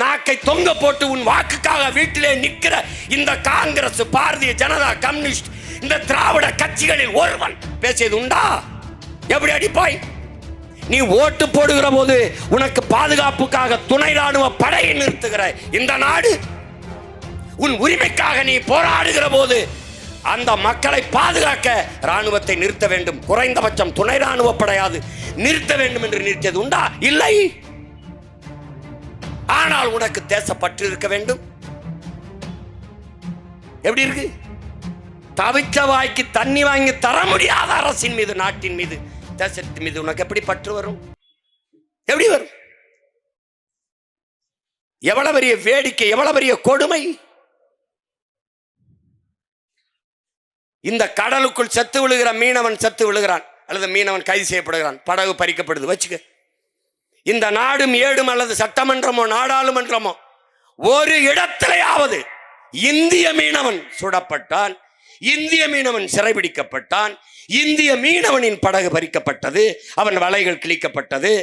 நாக்கை தொங்க போட்டு உன் வாக்குக்காக வீட்டிலே நிற்கிற இந்த காங்கிரஸ், பாரதிய ஜனதா, கம்யூனிஸ்ட், இந்த திராவிட கட்சிகளில் ஒருவன் பேசியது உண்டா? எப்படி அடிப்பாய்? நீ ஓட்டு போடுகிற போது உனக்கு பாதுகாப்புக்காக துணை ராணுவ படையை நிறுத்துகிற இந்த நாடு, உன் உரிமைக்காக நீ போராடுகிற போது அந்த மக்களை பாதுகாக்க ராணுவத்தை நிறுத்த வேண்டும், குறைந்தபட்சம் துணை ராணுவ படையாது நிறுத்த வேண்டும் என்று நிறுத்தியது உண்டா? இல்லை. ஆனால் உனக்கு தேசப்பற்று இருக்க வேண்டும். எப்படி இருக்கு? தவிச்ச வாய்க்கு தண்ணி வாங்கி தர முடியாத அரசின் மீது, நாட்டின் மீது, தேசத்தின் மீது உனக்கு எப்படி பற்று வரும்? எப்படி வரும்? எவ்வளவு பெரிய வேடிக்கை, எவ்வளவு பெரிய கொடுமை! இந்த கடலுக்குள் செத்து விழுகிற மீனவன் செத்து விழுகிறான், அல்லது மீனவன் கைது செய்யப்படுகிறான், படகு பறிக்கப்படுது வச்சுக்க. இந்த நாடும் ஏடும் அல்லது சட்டமன்றமோ நாடாளுமன்றமோ ஒரு இடத்திலேயாவது இந்திய மீனவன் சுடப்பட்டான், இந்திய மீனவன் சிறைபிடிக்கப்பட்டான், இந்திய மீனவனின் படகு பறிக்கப்பட்டது, அவன் வலைகள் கிழிக்கப்பட்டது,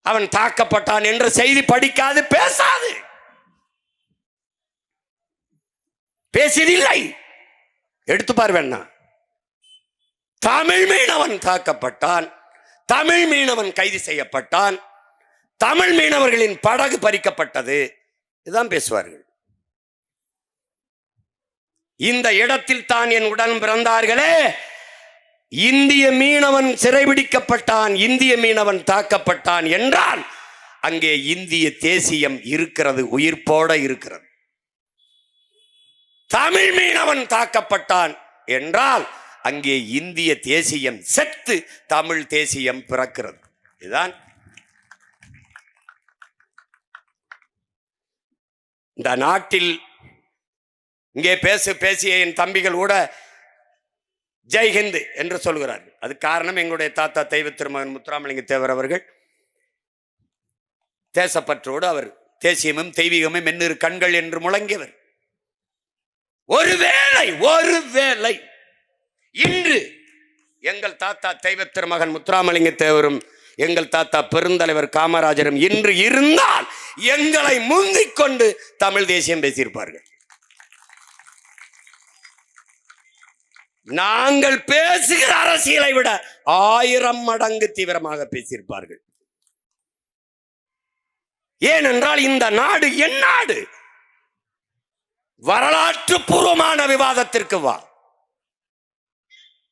அவன் தாக்கப்பட்டான் என்ற செய்தி படிக்காது, பேசாது, பேசியதில்லை. எடுத்து பார்வேன்னா, தமிழ் மீனவன் தாக்கப்பட்டான், தமிழ் மீனவன் கைது செய்யப்பட்டான், தமிழ் மீனவர்களின் படகு பறிக்கப்பட்டது, இதுதான் பேசுவார்கள். இந்த இடத்தில் தான் என் உடன் பிறந்தார்களே, இந்திய மீனவன் சிறைபிடிக்கப்பட்டான், இந்திய மீனவன் தாக்கப்பட்டான் என்றால் அங்கே இந்திய தேசியம் இருக்கிறது, உயிர்ப்போட இருக்கிறது. தமிழ் மீனவன் தாக்கப்பட்டான் என்றால் அங்கே இந்திய தேசியம் செத்து தமிழ் தேசியம் பிறக்கிறது. இதுதான் இந்த நாட்டில். இங்கே பேசிய என் தம்பிகள் கூட ஜெய்ஹிந்த் என்று சொல்கிறார்கள். அது காரணம் எங்களுடைய தாத்தா தெய்வ திருமகன் முத்துராமலிங்க தேவர் அவர்கள் தேசப்பற்றோடு அவர் தேசியமும் தெய்வீகமும் மென்னிரு கண்கள் என்று முழங்கியவர். ஒருவேளை இன்று எங்கள் தாத்தா தெய்வ திருமகன் முத்துராமலிங்க தேவரும் எங்கள் தாத்தா பெருந்தலைவர் காமராஜரும் இன்று இருந்தால் எங்களை முந்திக் கொண்டு தமிழ் தேசியம் பேசியிருப்பார்கள். நாங்கள் பேசுகிற அரசியலை விட 1000 மடங்கு தீவிரமாக பேசியிருப்பார்கள். ஏனென்றால் இந்த நாடு என் நாடு. வரலாற்று பூர்வமான விவாதத்திற்கு வா.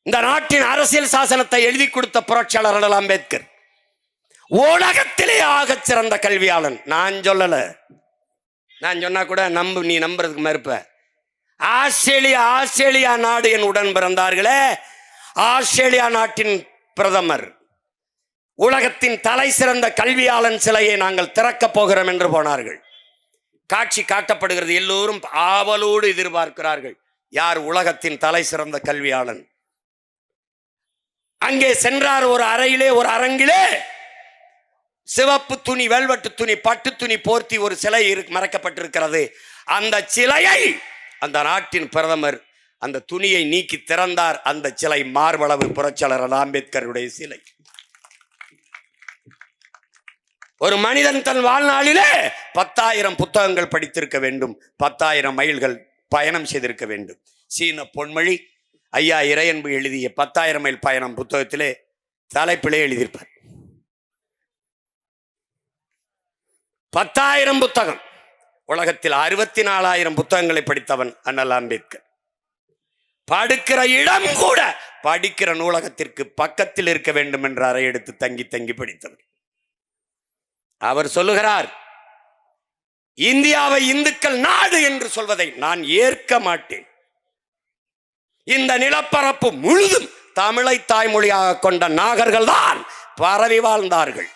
இந்த நாட்டின் அரசியல் சாசனத்தை எழுதி கொடுத்த புரட்சியாளர் அண்ணல் அம்பேத்கர் உலகத்திலே ஆக சிறந்த கல்வியாளன். நான் சொல்லல, நான் சொன்னா கூட நீ நம்புறதுக்கு மறுப்ப. ஆஸ்திரேலியா நாடு என் உடன் பிறந்தார்களே, ஆஸ்திரேலியா நாட்டின் பிரதமர் உலகத்தின் தலை சிறந்த கல்வியாளன் சிலையை நாங்கள் திறக்கப் போகிறோம் என்று போனார்கள். காட்சி காட்டப்படுகிறது, எல்லோரும் ஆவலோடு எதிர்பார்க்கிறார்கள். யார் உலகத்தின் தலை சிறந்த கல்வியாளன்? அங்கே சென்றார். ஒரு அறையிலே, ஒரு அரங்கிலே சிவப்பு துணி, வெல்வெட்டு துணி, பட்டு துணி போர்த்தி ஒரு சிலை மறைக்கப்பட்டிருக்கிறது. அந்த சிலையை அந்த நாட்டின் பிரதமர் அந்த துணியை நீக்கி திறந்தார். அந்த சிலை மார்பளவு புரட்சியாளர் அம்பேத்கருடைய சிலை. ஒரு மனிதன் தன் வாழ்நாளிலே 10,000 புத்தகங்கள் படித்திருக்க வேண்டும், 10,000 மைல்கள் பயணம் செய்திருக்க வேண்டும். சீன பொன்மொழி ஐயா இறையன்பு எழுதிய 10,000 மைல் பயணம் புத்தகத்திலே தலைப்பிலே எழுதியிருப்பார். 10,000 புத்தகம். உலகத்தில் 64,000 புத்தகங்களை படித்தவன் அண்ணல் அம்பேத்கர். படுக்கிற இடம் கூட படிக்கிற நூலகத்திற்கு பக்கத்தில் இருக்க வேண்டும் என்ற அறை எடுத்து தங்கி தங்கி படித்தவர். அவர் சொல்லுகிறார், இந்தியாவை இந்துக்கள் நாடு என்று சொல்வதை நான் ஏற்க மாட்டேன். இந்த நிலப்பரப்பு முழுதும் தமிழை தாய்மொழியாக கொண்ட நாகர்கள் தான் பரவி வாழ்ந்தார்கள்.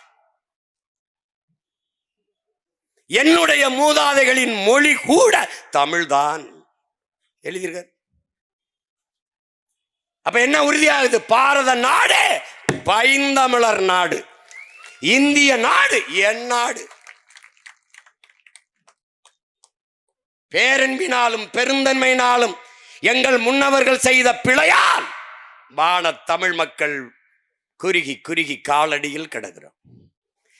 என்னுடைய மூதாதைகளின் மொழி கூட தமிழ்தான் எழுதியிருக்க. அப்ப என்ன உறுதியாகுது? பாரத நாடு பைந்தமிழர் நாடு, இந்திய நாடு என் நாடு. பேரன்பினாலும் பெருந்தன்மையினாலும் எங்கள் முன்னவர்கள் செய்த பிழையால் வான தமிழ் மக்கள் குறுகி குறுகி காலடியில் கிடக்கிறோம்.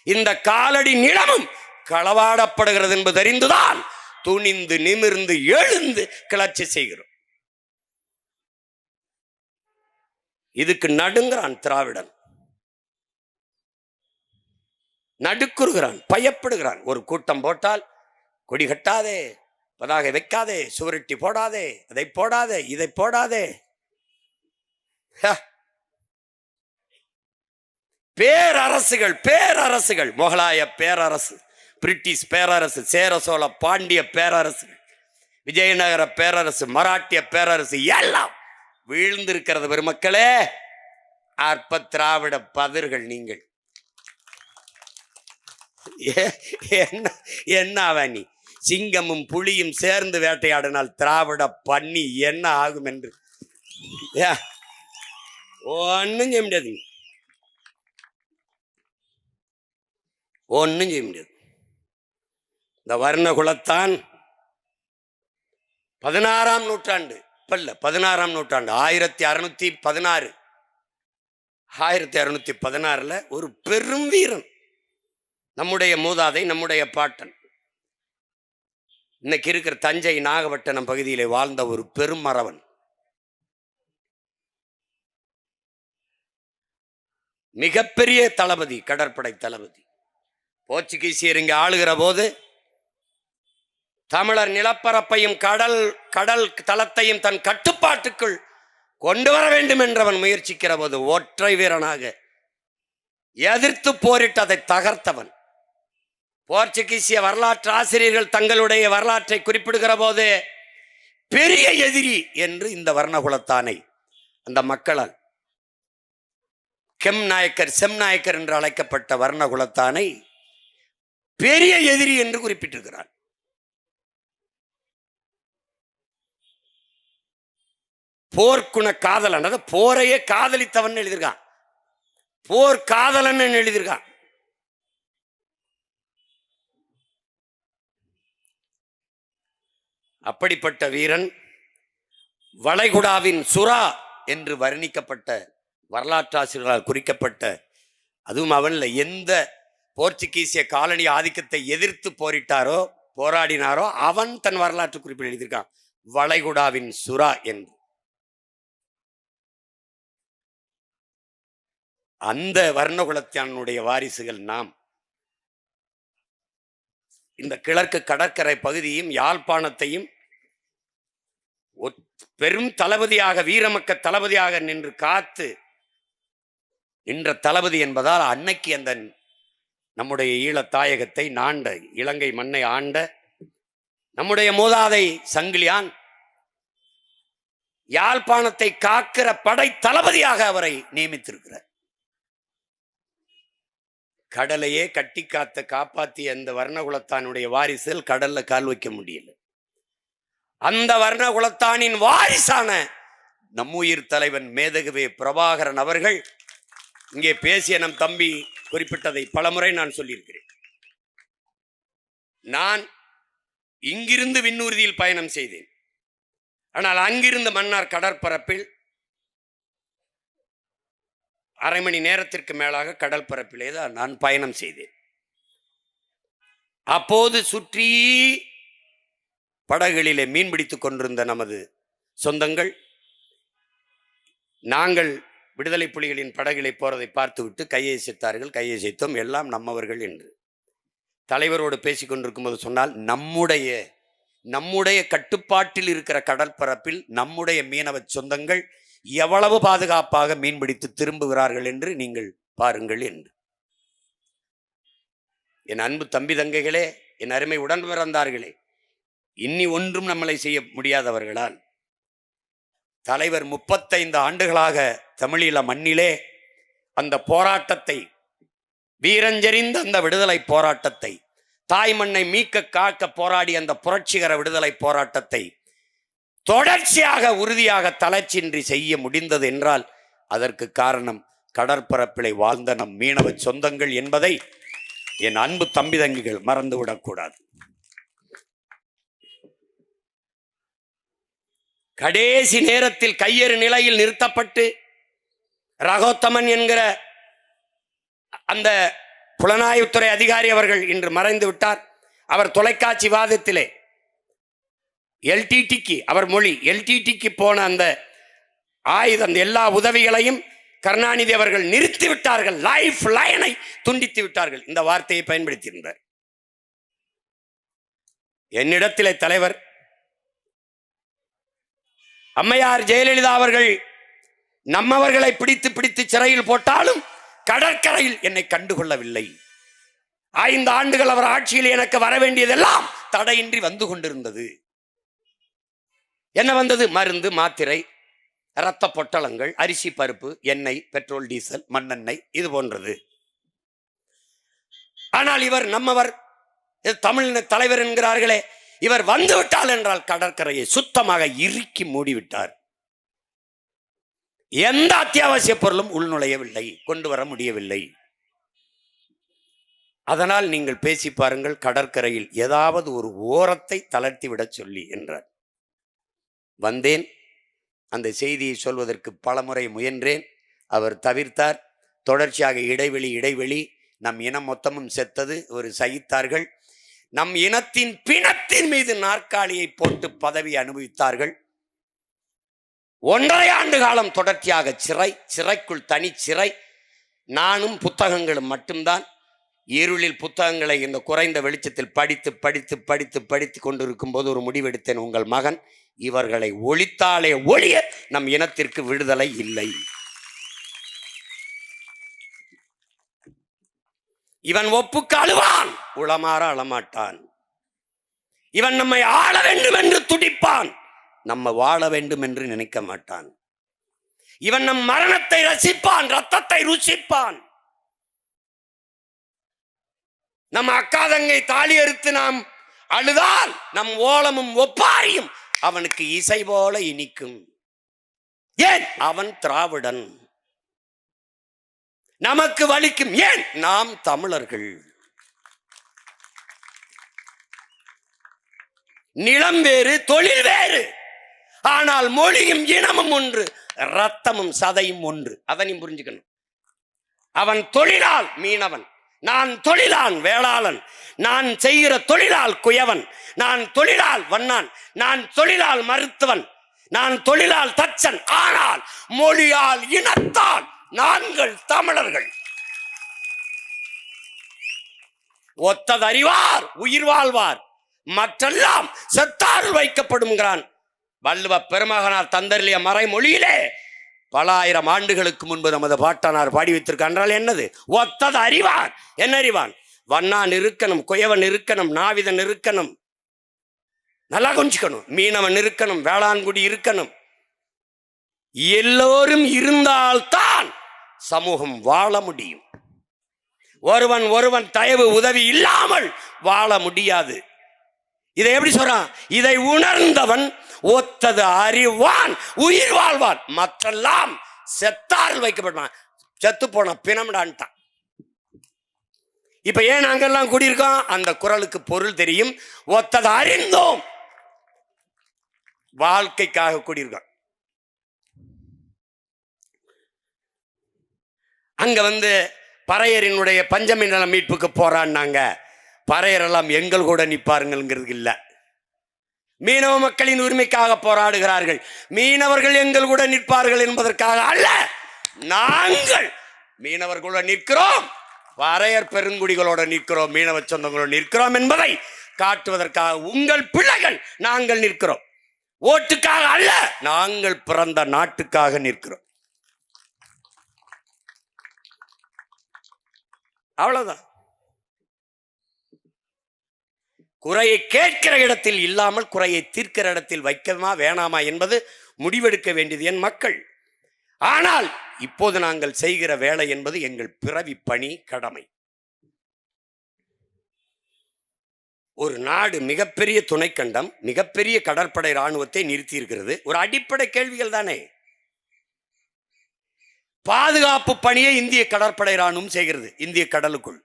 இந்த காலடி நிலமும் களவாடப்படுகிறது என்பது தெரிந்துதான் துணிந்து நிமிர்ந்து எழுந்து கிளர்ச்சி செய்கிறோம். இதுக்கு நடுங்கிறான் திராவிடன், நடுக்குறுகிறான், பயப்படுகிறான். ஒரு கூட்டம் போட்டால் கொடி கட்டாதே, பதாகை வைக்காதே, சுவரொட்டி போடாதே, அதை போடாதே, இதை போடாதே. பேரரசுகள் பேரரசுகள், முகலாய பேரரசு, பிரிட்டிஷ் பேரரசு, சேர சோழ பாண்டிய பேரரசு, விஜயநகர பேரரசு, மராட்டிய பேரரசு எல்லாம் வீழ்ந்திருக்கிறது பெருமக்களே. அற்ப திராவிட பதர்கள் நீங்கள். என்ன நீ சிங்கமும் புலியும் சேர்ந்து வேட்டையாடினால் திராவிட பண்ணி என்ன ஆகும் என்று ஒன்னும் செய்ய முடியாது, ஒன்னும் செய்ய முடியாது. இந்த வர்ணகுலத்தான் 16ஆம் நூற்றாண்டு, இப்ப இல்ல 16ஆம் நூற்றாண்டு, 1616 1616 ஒரு பெரும் வீரன், நம்முடைய மூதாதை, நம்முடைய பாட்டன், இன்னைக்கு இருக்கிற தஞ்சை நாகப்பட்டினம் பகுதியிலே வாழ்ந்த ஒரு பெரும் மறவன், மிகப்பெரிய தளபதி, கடற்படை தளபதி. போர்ச்சுகீசியர் இங்கே ஆளுகிற போது தமிழர் நிலப்பரப்பையும் கடல் கடல் தளத்தையும் தன் கட்டுப்பாட்டுக்குள் கொண்டு வர வேண்டும் என்றவன் முயற்சிக்கிற போது ஒற்றை வீரனாக எதிர்த்து போரிட்டு அதை தகர்த்தவன். போர்ச்சுகீசிய வரலாற்று ஆசிரியர்கள் தங்களுடைய வரலாற்றை குறிப்பிடுகிற போது பெரிய எதிரி என்று இந்த வர்ணகுலத்தானை அந்த மக்களால் செம் நாயக்கர் என்று அழைக்கப்பட்ட வர்ணகுலத்தானை பெரிய எதிரி என்று குறிப்பிட்டிருக்கிறார். போர்க்குண காதலன், அதாவது போரையே காதலித்தவன் எழுதியிருக்கான், போர் காதலன் எழுதியிருக்கான். அப்படிப்பட்ட வீரன் வளைகுடாவின் சுறா என்று வர்ணிக்கப்பட்ட, வரலாற்றாசிரியர்களால் குறிக்கப்பட்ட, அதுவும் அவன்ல எந்த போர்ச்சுகீசிய காலனி ஆதிக்கத்தை எதிர்த்து போராடினாரோ அவன் தன் வரலாற்று குறிப்பில் எழுதியிருக்கான் வளைகுடாவின் சுறா என்று. அந்த வர்ணகுலத்தினுடைய வாரிசுகள் நாம். இந்த கிழக்கு கடற்கரை பகுதியும் யாழ்ப்பாணத்தையும் பெரும் தளபதியாக, வீரமக்க தளபதியாக நின்று காத்து நின்ற தளபதி என்பதால் அன்னைக்கு அந்த நம்முடைய ஈழத்தாயகத்தை நாண்ட, இலங்கை மண்ணை ஆண்ட நம்முடைய மூதாதை சங்கிலியான் யாழ்ப்பாணத்தை காக்கிற படை தளபதியாக அவரை நியமித்திருக்கிறார். கடலையே கட்டி காத்த காப்பாற்றிய அந்த வர்ணகுலத்தானுடைய வாரிசுகள் கடல்ல கால் வைக்க முடியல. அந்த வர்ணகுலத்தானின் வாரிசான நம்முயிர் தலைவன் மேதகுவே பிரபாகரன் அவர்கள் இங்கே பேசிய நம் தம்பி குறிப்பிட்டதை பலமுறை நான் சொல்லியிருக்கிறேன். நான் இங்கிருந்து விண்ணூர்தியில் பயணம் செய்தேன். ஆனால் அங்கிருந்து மன்னார் கடற்பரப்பில் அரை மணி நேரத்திற்கு மேலாக கடல் பரப்பிலே தான் நான் பயணம் செய்தேன். அப்போது சுற்றி படகுகளிலே மீன் பிடித்துக் கொண்டிருந்த நமது சொந்தங்கள், நாங்கள் விடுதலை புலிகளின் படகுகளை போறதை பார்த்துவிட்டு கையை செய்தார்கள். கையை செய்தோம், எல்லாம் நம்மவர்கள் என்று தலைவரோடு பேசிக் கொண்டிருக்கும் போது சொன்னால், நம்முடைய கட்டுப்பாட்டில் இருக்கிற கடற்பரப்பில் நம்முடைய மீனவ சொந்தங்கள் எவ்வளவு பாதுகாப்பாக மீன்பிடித்து திரும்புகிறார்கள் என்று நீங்கள் பாருங்கள் என்று. என் அன்பு தம்பி தங்கைகளே, என் அருமை உடன் பிறந்தார்களே, இன்னி ஒன்றும் நம்மளை செய்ய முடியாதவர்களால் தலைவர் 35 ஆண்டுகளாக தமிழீழ மண்ணிலே அந்த போராட்டத்தை, வீரஞ்செறிந்த அந்த விடுதலை போராட்டத்தை, தாய் மண்ணை மீட்க காக்க போராடி அந்த புரட்சிகர விடுதலை போராட்டத்தை தொடர்ச்சியாக உறுதியாக தளர்ச்சியின்றி செய்ய முடிந்தது என்றால் அதற்கு காரணம் கடற்பரப்பிலை வாழ்ந்த நம் மீனவ சொந்தங்கள் என்பதை என் அன்பு தம்பி தங்கிகள் மறந்துவிடக்கூடாது. கடைசி நேரத்தில் கையெறு நிலையில் நிறுத்தப்பட்டு ரகோத்தமன் என்கிற அந்த புலனாய்வுத்துறை அதிகாரி அவர்கள் இன்று மறைந்து விட்டார். அவர் தொலைக்காட்சி வாதத்திலே எல்டிடிக்கு அவர் மொழி எல்டிடிக்கு போன அந்த ஆயுதம் எல்லா உதவிகளையும் கருணாநிதி அவர்கள் நிறுத்தி விட்டார்கள், லைஃப் லைனை துண்டித்து விட்டார்கள். இந்த வார்த்தையை பயன்படுத்தியிருந்தார். என்னிடத்திலே தலைவர் அம்மையார் ஜெயலலிதா அவர்கள் நம்மவர்களை பிடித்து பிடித்து சிறையில் போட்டாலும் கடற்கரையில் என்னை கண்டுகொள்ளவில்லை. 5 ஆண்டுகள் அவர் ஆட்சியில் எனக்கு வர வேண்டியதெல்லாம் தடையின்றி வந்து கொண்டிருந்தது. என்ன வந்தது? மருந்து, மாத்திரை, இரத்த பொட்டலங்கள், அரிசி, பருப்பு, எண்ணெய், பெட்ரோல், டீசல், மண்ணெண்ணெய், இது போன்றது. ஆனால் இவர் நம்மவர் தமிழ் தலைவர் என்கிறார்களே, இவர் வந்து விட்டால் என்றால் கடற்கரையை சுத்தமாக இறுக்கி மூடிவிட்டார். எந்த அத்தியாவசிய பொருளும் உள்நுழையவில்லை, கொண்டு வர முடியவில்லை. அதனால் நீங்கள் பேசி பாருங்கள், கடற்கரையில் ஏதாவது ஒரு ஓரத்தை தளர்த்தி விட சொல்லி என்றார். வந்தேன், அந்த செய்தியை சொல்வதற்கு பலமுறை முயன்றேன், அவர் தவிர்த்தார். தொடர்ச்சியாக இடைவெளி நம் இனம் மொத்தமும் செத்தது. ஒரு சகித்தார்கள். நம் இனத்தின் பிணத்தின் மீது நாற்காலியை போட்டு பதவி அனுபவித்தார்கள். 1.5 ஆண்டு காலம் தொடர்ச்சியாக சிறைக்குள் தனி சிறை. நானும் புத்தகங்களும் மட்டும்தான். இருளில் புத்தகங்களை இந்த குறைந்த வெளிச்சத்தில் படித்து கொண்டிருக்கும் போது ஒரு முடிவெடுத்தேன், உங்கள் மகன் இவர்களை ஒழித்தாலே ஒழிய நம் இனத்திற்கு விடுதலை இல்லை. இவன் ஒப்புக்கு அழுவான், உளமாற அழமாட்டான். இவன் நம்மை ஆள வேண்டும் என்று துடிப்பான், நம்ம வாழ வேண்டும் என்று நினைக்க மாட்டான். இவன் நம் மரணத்தை ரசிப்பான், ரத்தத்தை ருசிப்பான். நம் அக்கா தங்கை தாலி அறுத்து நாம் அழுதால் நம் ஓலமும் ஒப்பாரியும் அவனுக்கு இசை போல இனிக்கும். ஏன்? அவன் திராவிடன். நமக்கு வலிக்கும். ஏன்? நாம் தமிழர்கள். நிலம் வேறு, தொழில் வேறு, ஆனால் மொழியும் இனமும் ஒன்று, ரத்தமும் சதையும் ஒன்று. அதனையும் புரிஞ்சுக்கணும். அவன் தொழிலால் மீனவன், நான் தொழிலான் வேளாளன், நான் செய்கிற தொழிலால் குயவன், நான் தொழிலால் வண்ணான், நான் தொழிலால் மருத்துவன், நான் தொழிலால் தச்சன். ஆனால் மொழியால் இனத்தால் நாங்கள் தமிழர்கள். ஒத்ததறிவார் உயிர் வாழ்வார், மற்றெல்லாம் செத்தாரில் வைக்கப்படுங்கிறான் வள்ளுவ பெருமகனார் தந்தர்லிய மறைமொழியிலே. பல ஆயிரம் ஆண்டுகளுக்கு முன்பு நமது பாட்டனார் பாடி வைத்திருக்கால் என்னது? ஒத்தது அறிவார். என்ன அறிவான்? வண்ணான் இருக்கணும், குயவன் இருக்கணும், நாவிதன் இருக்கணும், நல்லா கொஞ்சிக்கணும், மீனவன் இருக்கணும், வேளாண்குடி இருக்கணும். எல்லோரும் இருந்தால்தான் சமூகம் வாழ முடியும். ஒருவன் தயவு உதவி இல்லாமல் வாழ முடியாது. இதை எப்படி சொல்றான்? இதை உணர்ந்தவன் ஒத்தது அறிவான் உயிர் வாழ்வான், மற்றெல்லாம் செத்தாரில் வைக்கப்படுவான். செத்து போன பிணம்டான்ட்டான். இப்ப ஏன் நாங்கெல்லாம் கூடியிருக்கோம்? அந்த குரலுக்கு பொருள் தெரியும். ஒத்தது அறிந்தோம், வாழ்க்கைக்காக கூடியிருக்கோம். அங்க பறையரினுடைய பஞ்சமி நல மீட்புக்கு போறான்னாங்க. பறையரெல்லாம் எங்கள் கூட நிற்பாருங்கிறது இல்ல. மீனவ மக்களின் உரிமைக்காக போராடுகிறார்கள். மீனவர்கள் எங்கள் கூட நிற்பார்கள் என்பதற்காக அல்ல. நாங்கள் மீனவர்களோட நிற்கிறோம், பறையர் பெருங்குடிகளோட நிற்கிறோம், மீனவ சொந்தங்களோட நிற்கிறோம் என்பதை காட்டுவதற்காக உங்கள் பிள்ளைகள் நாங்கள் நிற்கிறோம். ஓட்டுக்காக அல்ல, நாங்கள் பிறந்த நாட்டுக்காக நிற்கிறோம். அவ்வளவுதான். குறையை கேட்கிற இடத்தில் இல்லாமல் குறையை தீர்க்கிற இடத்தில் வைக்கமா வேணாமா என்பது முடிவெடுக்க வேண்டியது என் மக்கள். ஆனால் இப்போது நாங்கள் செய்கிற வேலை என்பது எங்கள் பிறவி பணி, கடமை. ஒரு நாடு மிகப்பெரிய துணைக்கண்டம், மிகப்பெரிய கடற்படை இராணுவத்தை நிறுத்தி இருக்கிறது. ஒரு அடிப்படை கேள்விகள் தானே. பாதுகாப்பு பணியை இந்திய கடற்படை இராணுவம் செய்கிறது. இந்திய கடலுக்குள்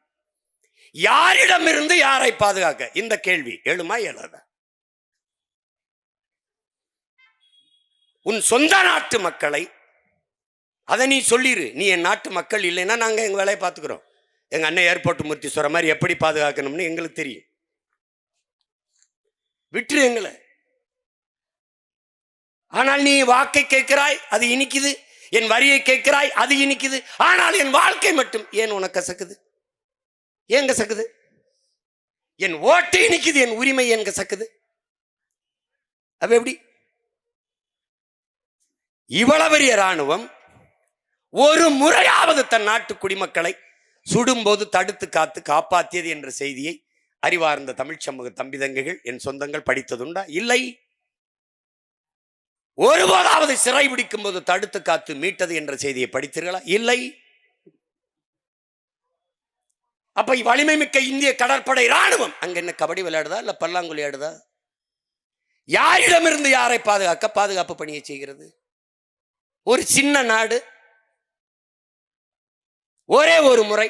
யாரிடமிருந்து யாரை பாதுகாக்க? இந்த கேள்வி எழுமா இயலாதா? உன் சொந்த நாட்டு மக்களை அதை நீ சொல்லிரு. நீ என் நாட்டு மக்கள் இல்லைன்னா நாங்க எங்க வேலையை பார்த்துக்கிறோம். எங்க அண்ணன் ஏர்போர்ட் மூர்த்தி சொல்ற மாதிரி எப்படி பாதுகாக்கணும்னு எங்களுக்கு தெரியும். விட்டுரு எங்களை. ஆனால் நீ வாக்கை கேட்கிறாய், அது இனிக்குது. என் வரியை கேட்கிறாய், அது இனிக்குது. ஆனால் என் வாழ்க்கை மட்டும் ஏன் உனக்கு கசக்குது? ஏன் கசக்குது? என் ஓட்டு இனிக்குது, என் உரிமை ஏன் கசக்குது? அப்ப எப்படி? இவ்வளவு பெரிய ராணுவம் ஒரு முறையாவது தன் நாட்டு குடிமக்களை சுடும்போது தடுத்து காத்து காப்பாற்றியது என்ற செய்தியை அறிவார்ந்த தமிழ் சமூக தம்பிதங்கைகள், என் சொந்தங்கள் படித்ததுண்டா? இல்லை. ஒருபோதாவது சிறை பிடிக்கும் போது தடுத்து காத்து மீட்டது என்ற செய்தியை படித்தீர்களா? இல்லை. அப்ப வலிமை மிக்க இந்திய கடற்படை ராணுவம் அங்க என்ன கபடி விளையாடுதா இல்ல பல்லாங்குழி ஆடுதா? யாரிடமிருந்து யாரை பாதுகாப்பு பணியை செய்கிறது? ஒரு சின்ன நாடு ஒரே ஒரு முறை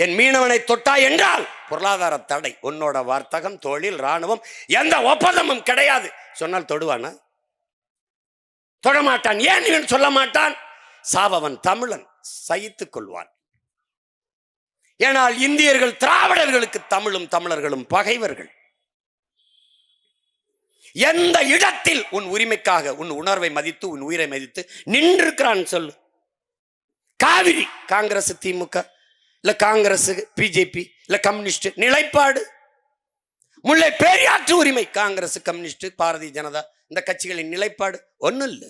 என் மீனவனை தொட்டா என்றால் பொருளாதார தடை. உன்னோட வர்த்தகம், தொழில், ராணுவம் எந்த ஒப்பந்தமும் கிடையாது சொன்னால் தொடுவானா? தொடமாட்டான். ஏன் இவன் சொல்ல மாட்டான்? சாவவன் தமிழன், சகித்துக் கொள்வான். ஏனால் இந்தியர்கள் திராவிடர்களுக்கு தமிழும் தமிழர்களும் பகைவர்கள். எந்த இடத்தில் உன் உரிமைக்காக உன் உணர்வை மதித்து உன் உயிரை மதித்து நின்றிருக்கிறான் சொல்லு. காவிரி காங்கிரஸ் திமுக இல்ல காங்கிரஸ் பிஜேபி இல்ல கம்யூனிஸ்ட் நிலைப்பாடு. முல்லை பெரியாற்று உரிமை காங்கிரஸ் கம்யூனிஸ்ட் பாரதிய ஜனதா இந்த கட்சிகளின் நிலைப்பாடு ஒன்னும் இல்லை.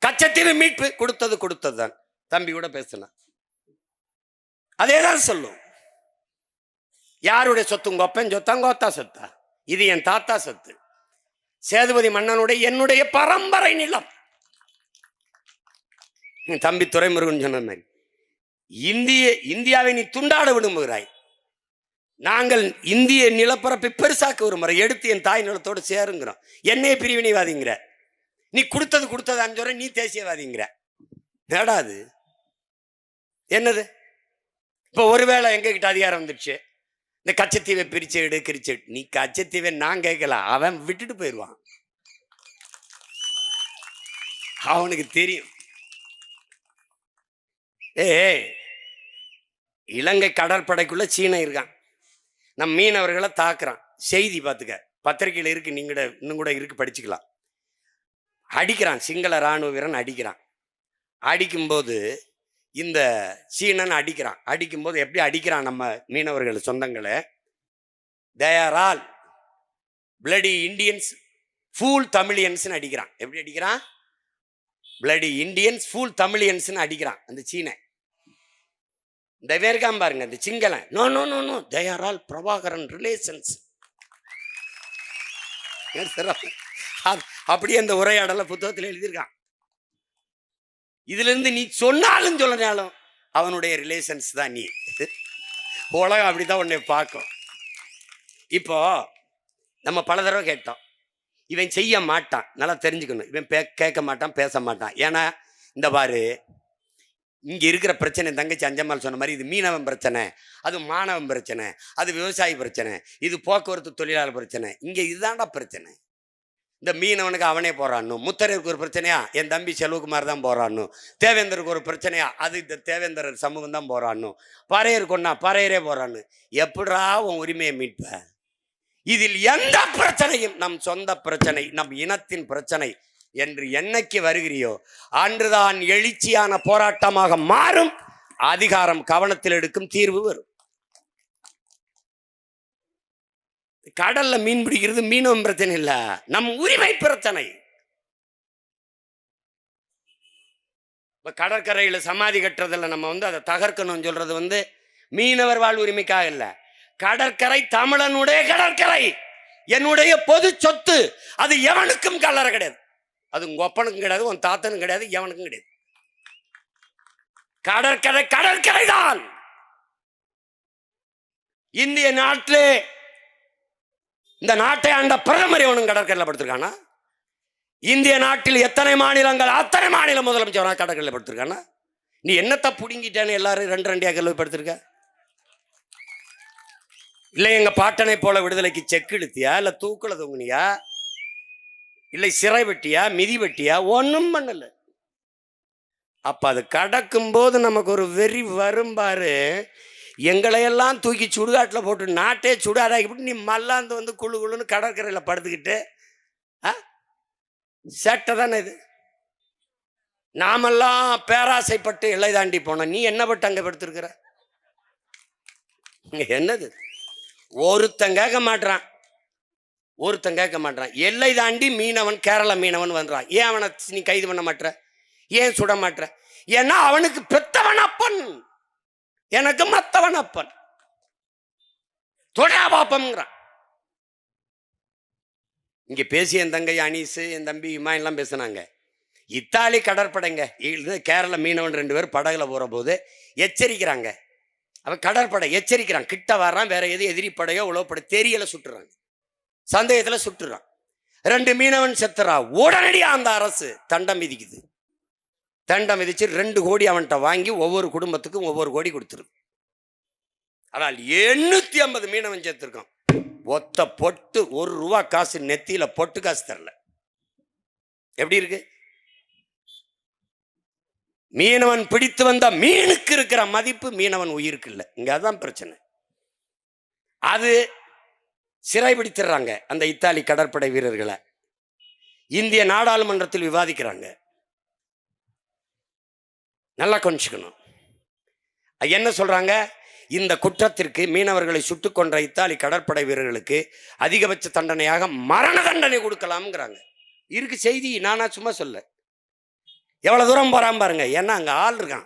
கச்சத்தீவு மீட்பு கொடுத்ததுதான். தம்பி கூட பேசினா அதேதான் சொல்லும். யாருடைய சொத்து? உங்க அப்பன் சொத்தா, கோத்தா சொத்தா? இது என் தாத்தா சொத்து. சேதுபதி மன்னனுடைய என்னுடைய பரம்பரை நிலம். தம்பி துரைமுருகன் சொன்ன மாதிரி இந்தியாவை நீ துண்டாட விடுமுகிறாய். நாங்கள் இந்திய நிலப்பரப்பை பெருசாக்க ஒரு முறை எடுத்து என் தாய் நிலத்தோடு சேருங்கிறோம். என்னைய பிரிவினைவாதிங்கிற. நீ கொடுத்தது அஞ்சு, நீ தேசியவாதிங்கிற. நேடாது என்னது? இப்ப ஒருவேளை எங்க கிட்ட அதிகாரம் வந்துடுச்சு, இந்த கச்சத்தீவை பிரிச்சு எடு. நீ கச்சத்தீவை நான் கேட்கல, அவன் விட்டுட்டு போயிடுவான். அவனுக்கு தெரியும். இலங்கை கடற்படைக்குள்ள சீன இருக்கான், நம் மீனவர்களை தாக்குறான். செய்தி பார்த்துக்க, பத்திரிகையில் இருக்கு, நீங்க இன்னும் கூட இருக்கு, படிச்சுக்கலாம். அடிக்கிறான், சிங்கள ராணுவ வீரன் அடிக்கிறான். அடிக்கும்போது இந்த சீனன் அடிக்கிறான். அடிக்கும்போது எப்படி அடிக்கிறான்? நம்ம மீனவர்கள் சொந்தங்களை, they are all bloody Indians, fool Tamilians அடிக்கிறான். எப்படி அடிக்கிறான்? bloody Indians, fool Tamilians அடிக்கிறான் அந்த சீன. இந்த வேர்காம் பாருங்க, இந்த சிங்களன், no no no no, they are all Prabhakaran relations. அப்படியே அந்த உரையாடல புத்தகத்தில் எழுதியிருக்கான். இதுல இருந்து நீ சொன்னாலும் சொல்லனாலும் அவனுடைய ரிலேஷன்ஸ் தான் நீ. உலகம் அப்படிதான் உன்னை பார்க்கும். இப்போ நம்ம பல தடவை கேட்டோம், இவன் செய்ய மாட்டான், நல்லா தெரிஞ்சுக்கணும். இவன் கேட்க மாட்டான், பேச மாட்டான். ஏன்னா இந்த பாரு, இங்க இருக்கிற பிரச்சனை தங்கச்சி அஞ்சம்மாள் சொன்ன மாதிரி, இது மீனவன் பிரச்சனை, அது மாணவன் பிரச்சனை, அது விவசாயி பிரச்சனை, இது போக்குவரத்து தொழிலாளர் பிரச்சனை. இங்க இதுதான்டா பிரச்சனை. இந்த மீனவனுக்கு அவனே போறான்னு, முத்தரையருக்கு ஒரு பிரச்சனையா, என் தம்பி செல்வகுமார் தான் போறான்னு, தேவேந்தருக்கு ஒரு பிரச்சனையா, அது இந்த தேவேந்தர் சமூகம் தான் போறான்னு, பறையருக்கு ஒன்னா பறையரே போறான்னு. எப்படா உன் உரிமையை மீட்ப? இதில் எந்த பிரச்சனையும் நம் சொந்த பிரச்சனை, நம் இனத்தின் பிரச்சனை என்று என்னைக்கு வருகிறியோ அன்றுதான் எழுச்சியான போராட்டமாக மாறும். அதிகாரம் கவனத்தில் எடுக்கும், தீர்வு வரும். கடல்ல மீன் பிடிக்கிறது மீனவன் பிரச்சனை இல்ல, நம் உரிமை பிரச்சனை. இப்ப கடற்கரையில சமாதி கட்டுறதுல நம்ம அதை தகர்க்கணும் சொல்றது மீனவர் வாழ் உரிமைக்காக இல்ல. கடற்கரை தமிழனுடைய கடற்கரை, என்னுடைய பொது சொத்து. அது எவனுக்கும் கல்லறை கிடையாது. அது உங்க ஒப்பனுக்கும் கிடையாது, உன் தாத்தனுக்கும் கிடையாது, எவனுக்கும் கிடையாது. கடற்கரை கடற்கரை தான். இந்திய நாட்டிலே இந்த நாட்டை ஆண்ட பிரதமர் எவனும் கடற்கரையில் படுத்திருக்கானா? இந்திய நாட்டில் எத்தனை மாநிலங்கள், அத்தனை மாநில முதலமைச்சர் கடற்கரையில் படுத்திருக்கானா? நீ என்னத்தை புடுங்கிட்டேன்னு எல்லாரும் ரெண்டு ரெண்டு ஏக்கர்ல படுத்திருக்க? இல்லை எங்க பாட்டனை போல விடுதலைக்கு செக்கு இழுத்தியா, இல்ல தூக்குல தொங்குனியா, இல்லை சிறை வெட்டியா, மிதி வெட்டியா? ஒன்றும் பண்ணல. அப்ப அது கடக்கும்போது நமக்கு ஒரு வெறி வரும்பாரு. எங்களையெல்லாம் தூக்கி சுடுகாட்டில் போட்டு நாட்டே சுடாதாக்கிட்டு நீ மல்லாந்து வந்து குழு குழுன்னு கடற்கரையில் படுத்துக்கிட்டு சேட்டை தானே இது. நாமெல்லாம் பேராசைப்பட்டு எல்லை தாண்டி போனோம். நீ என்ன பட்டு அங்கே படுத்திருக்கிற? என்னது? ஒருத்தன் கேட்க மாட்டான், ஒருத்தன் கேட்க மாட்டான். எல்லை தாண்டி மீனவன், கேரள மீனவன் வந்துறான். ஏன் அவனை நீ கைது பண்ண மாட்ட? ஏன் சுட மாட்ட? ஏன்னா அவனுக்கு பெத்தவன் அப்பன், எனக்கு மத்தவன் அப்பன். தொடா பாப்பம்ங்கிறான். இங்க பேசி என் தங்கை அனீஸ், என் தம்பி இமாயெல்லாம் பேசினாங்க. இத்தாலி கடற்படைங்க, கேரள மீனவன் 2 பேர் படகுல போற போது எச்சரிக்கிறாங்க. அவன் கடற்படை எச்சரிக்கிறான், கிட்ட வர்றான், வேற எது எதிரி படையோ உளவுப்படை தெரியல, சுட்டுறாங்க, சந்தேகத்துல சுட்டுறான். 2 மீனவன் செத்துறா. உடனடியா அந்த அரசு தண்டம் விதிக்குது. தண்டம் விதிச்சு 2 கோடி அவன்கிட்ட வாங்கி ஒவ்வொரு குடும்பத்துக்கும் ஒவ்வொரு கோடி கொடுத்துருது. ஆனால் 850 மீனவன் செத்துருக்கான். ஒத்த பொட்டு 1 ரூபா காசு நெத்தியில பொட்டு காசு தரல. எப்படி இருக்கு? மீனவன் பிடித்து வந்த மீனுக்கு இருக்கிற மதிப்பு மீனவன் உயிருக்கு இல்லை. இங்க அதான் பிரச்சனை. அது சிறை பிடித்துறாங்க அந்த இத்தாலி கடற்படை வீரர்களை. இந்திய நாடாளுமன்றத்தில் விவாதிக்கிறாங்க. நல்லா கொஞ்சிக்கணும். என்ன சொல்றாங்க? இந்த குற்றத்திற்கு, மீனவர்களை சுட்டுக் கொன்ற இத்தாலி கடற்படை வீரர்களுக்கு அதிகபட்ச தண்டனையாக மரண தண்டனை கொடுக்கலாம்ங்கிறாங்க. இருக்கு செய்தி, நானா சும்மா சொல்ல. எவ்வளவு தூரம் போறான் பாருங்க. ஏன்னா அங்க ஆள் இருக்கான்,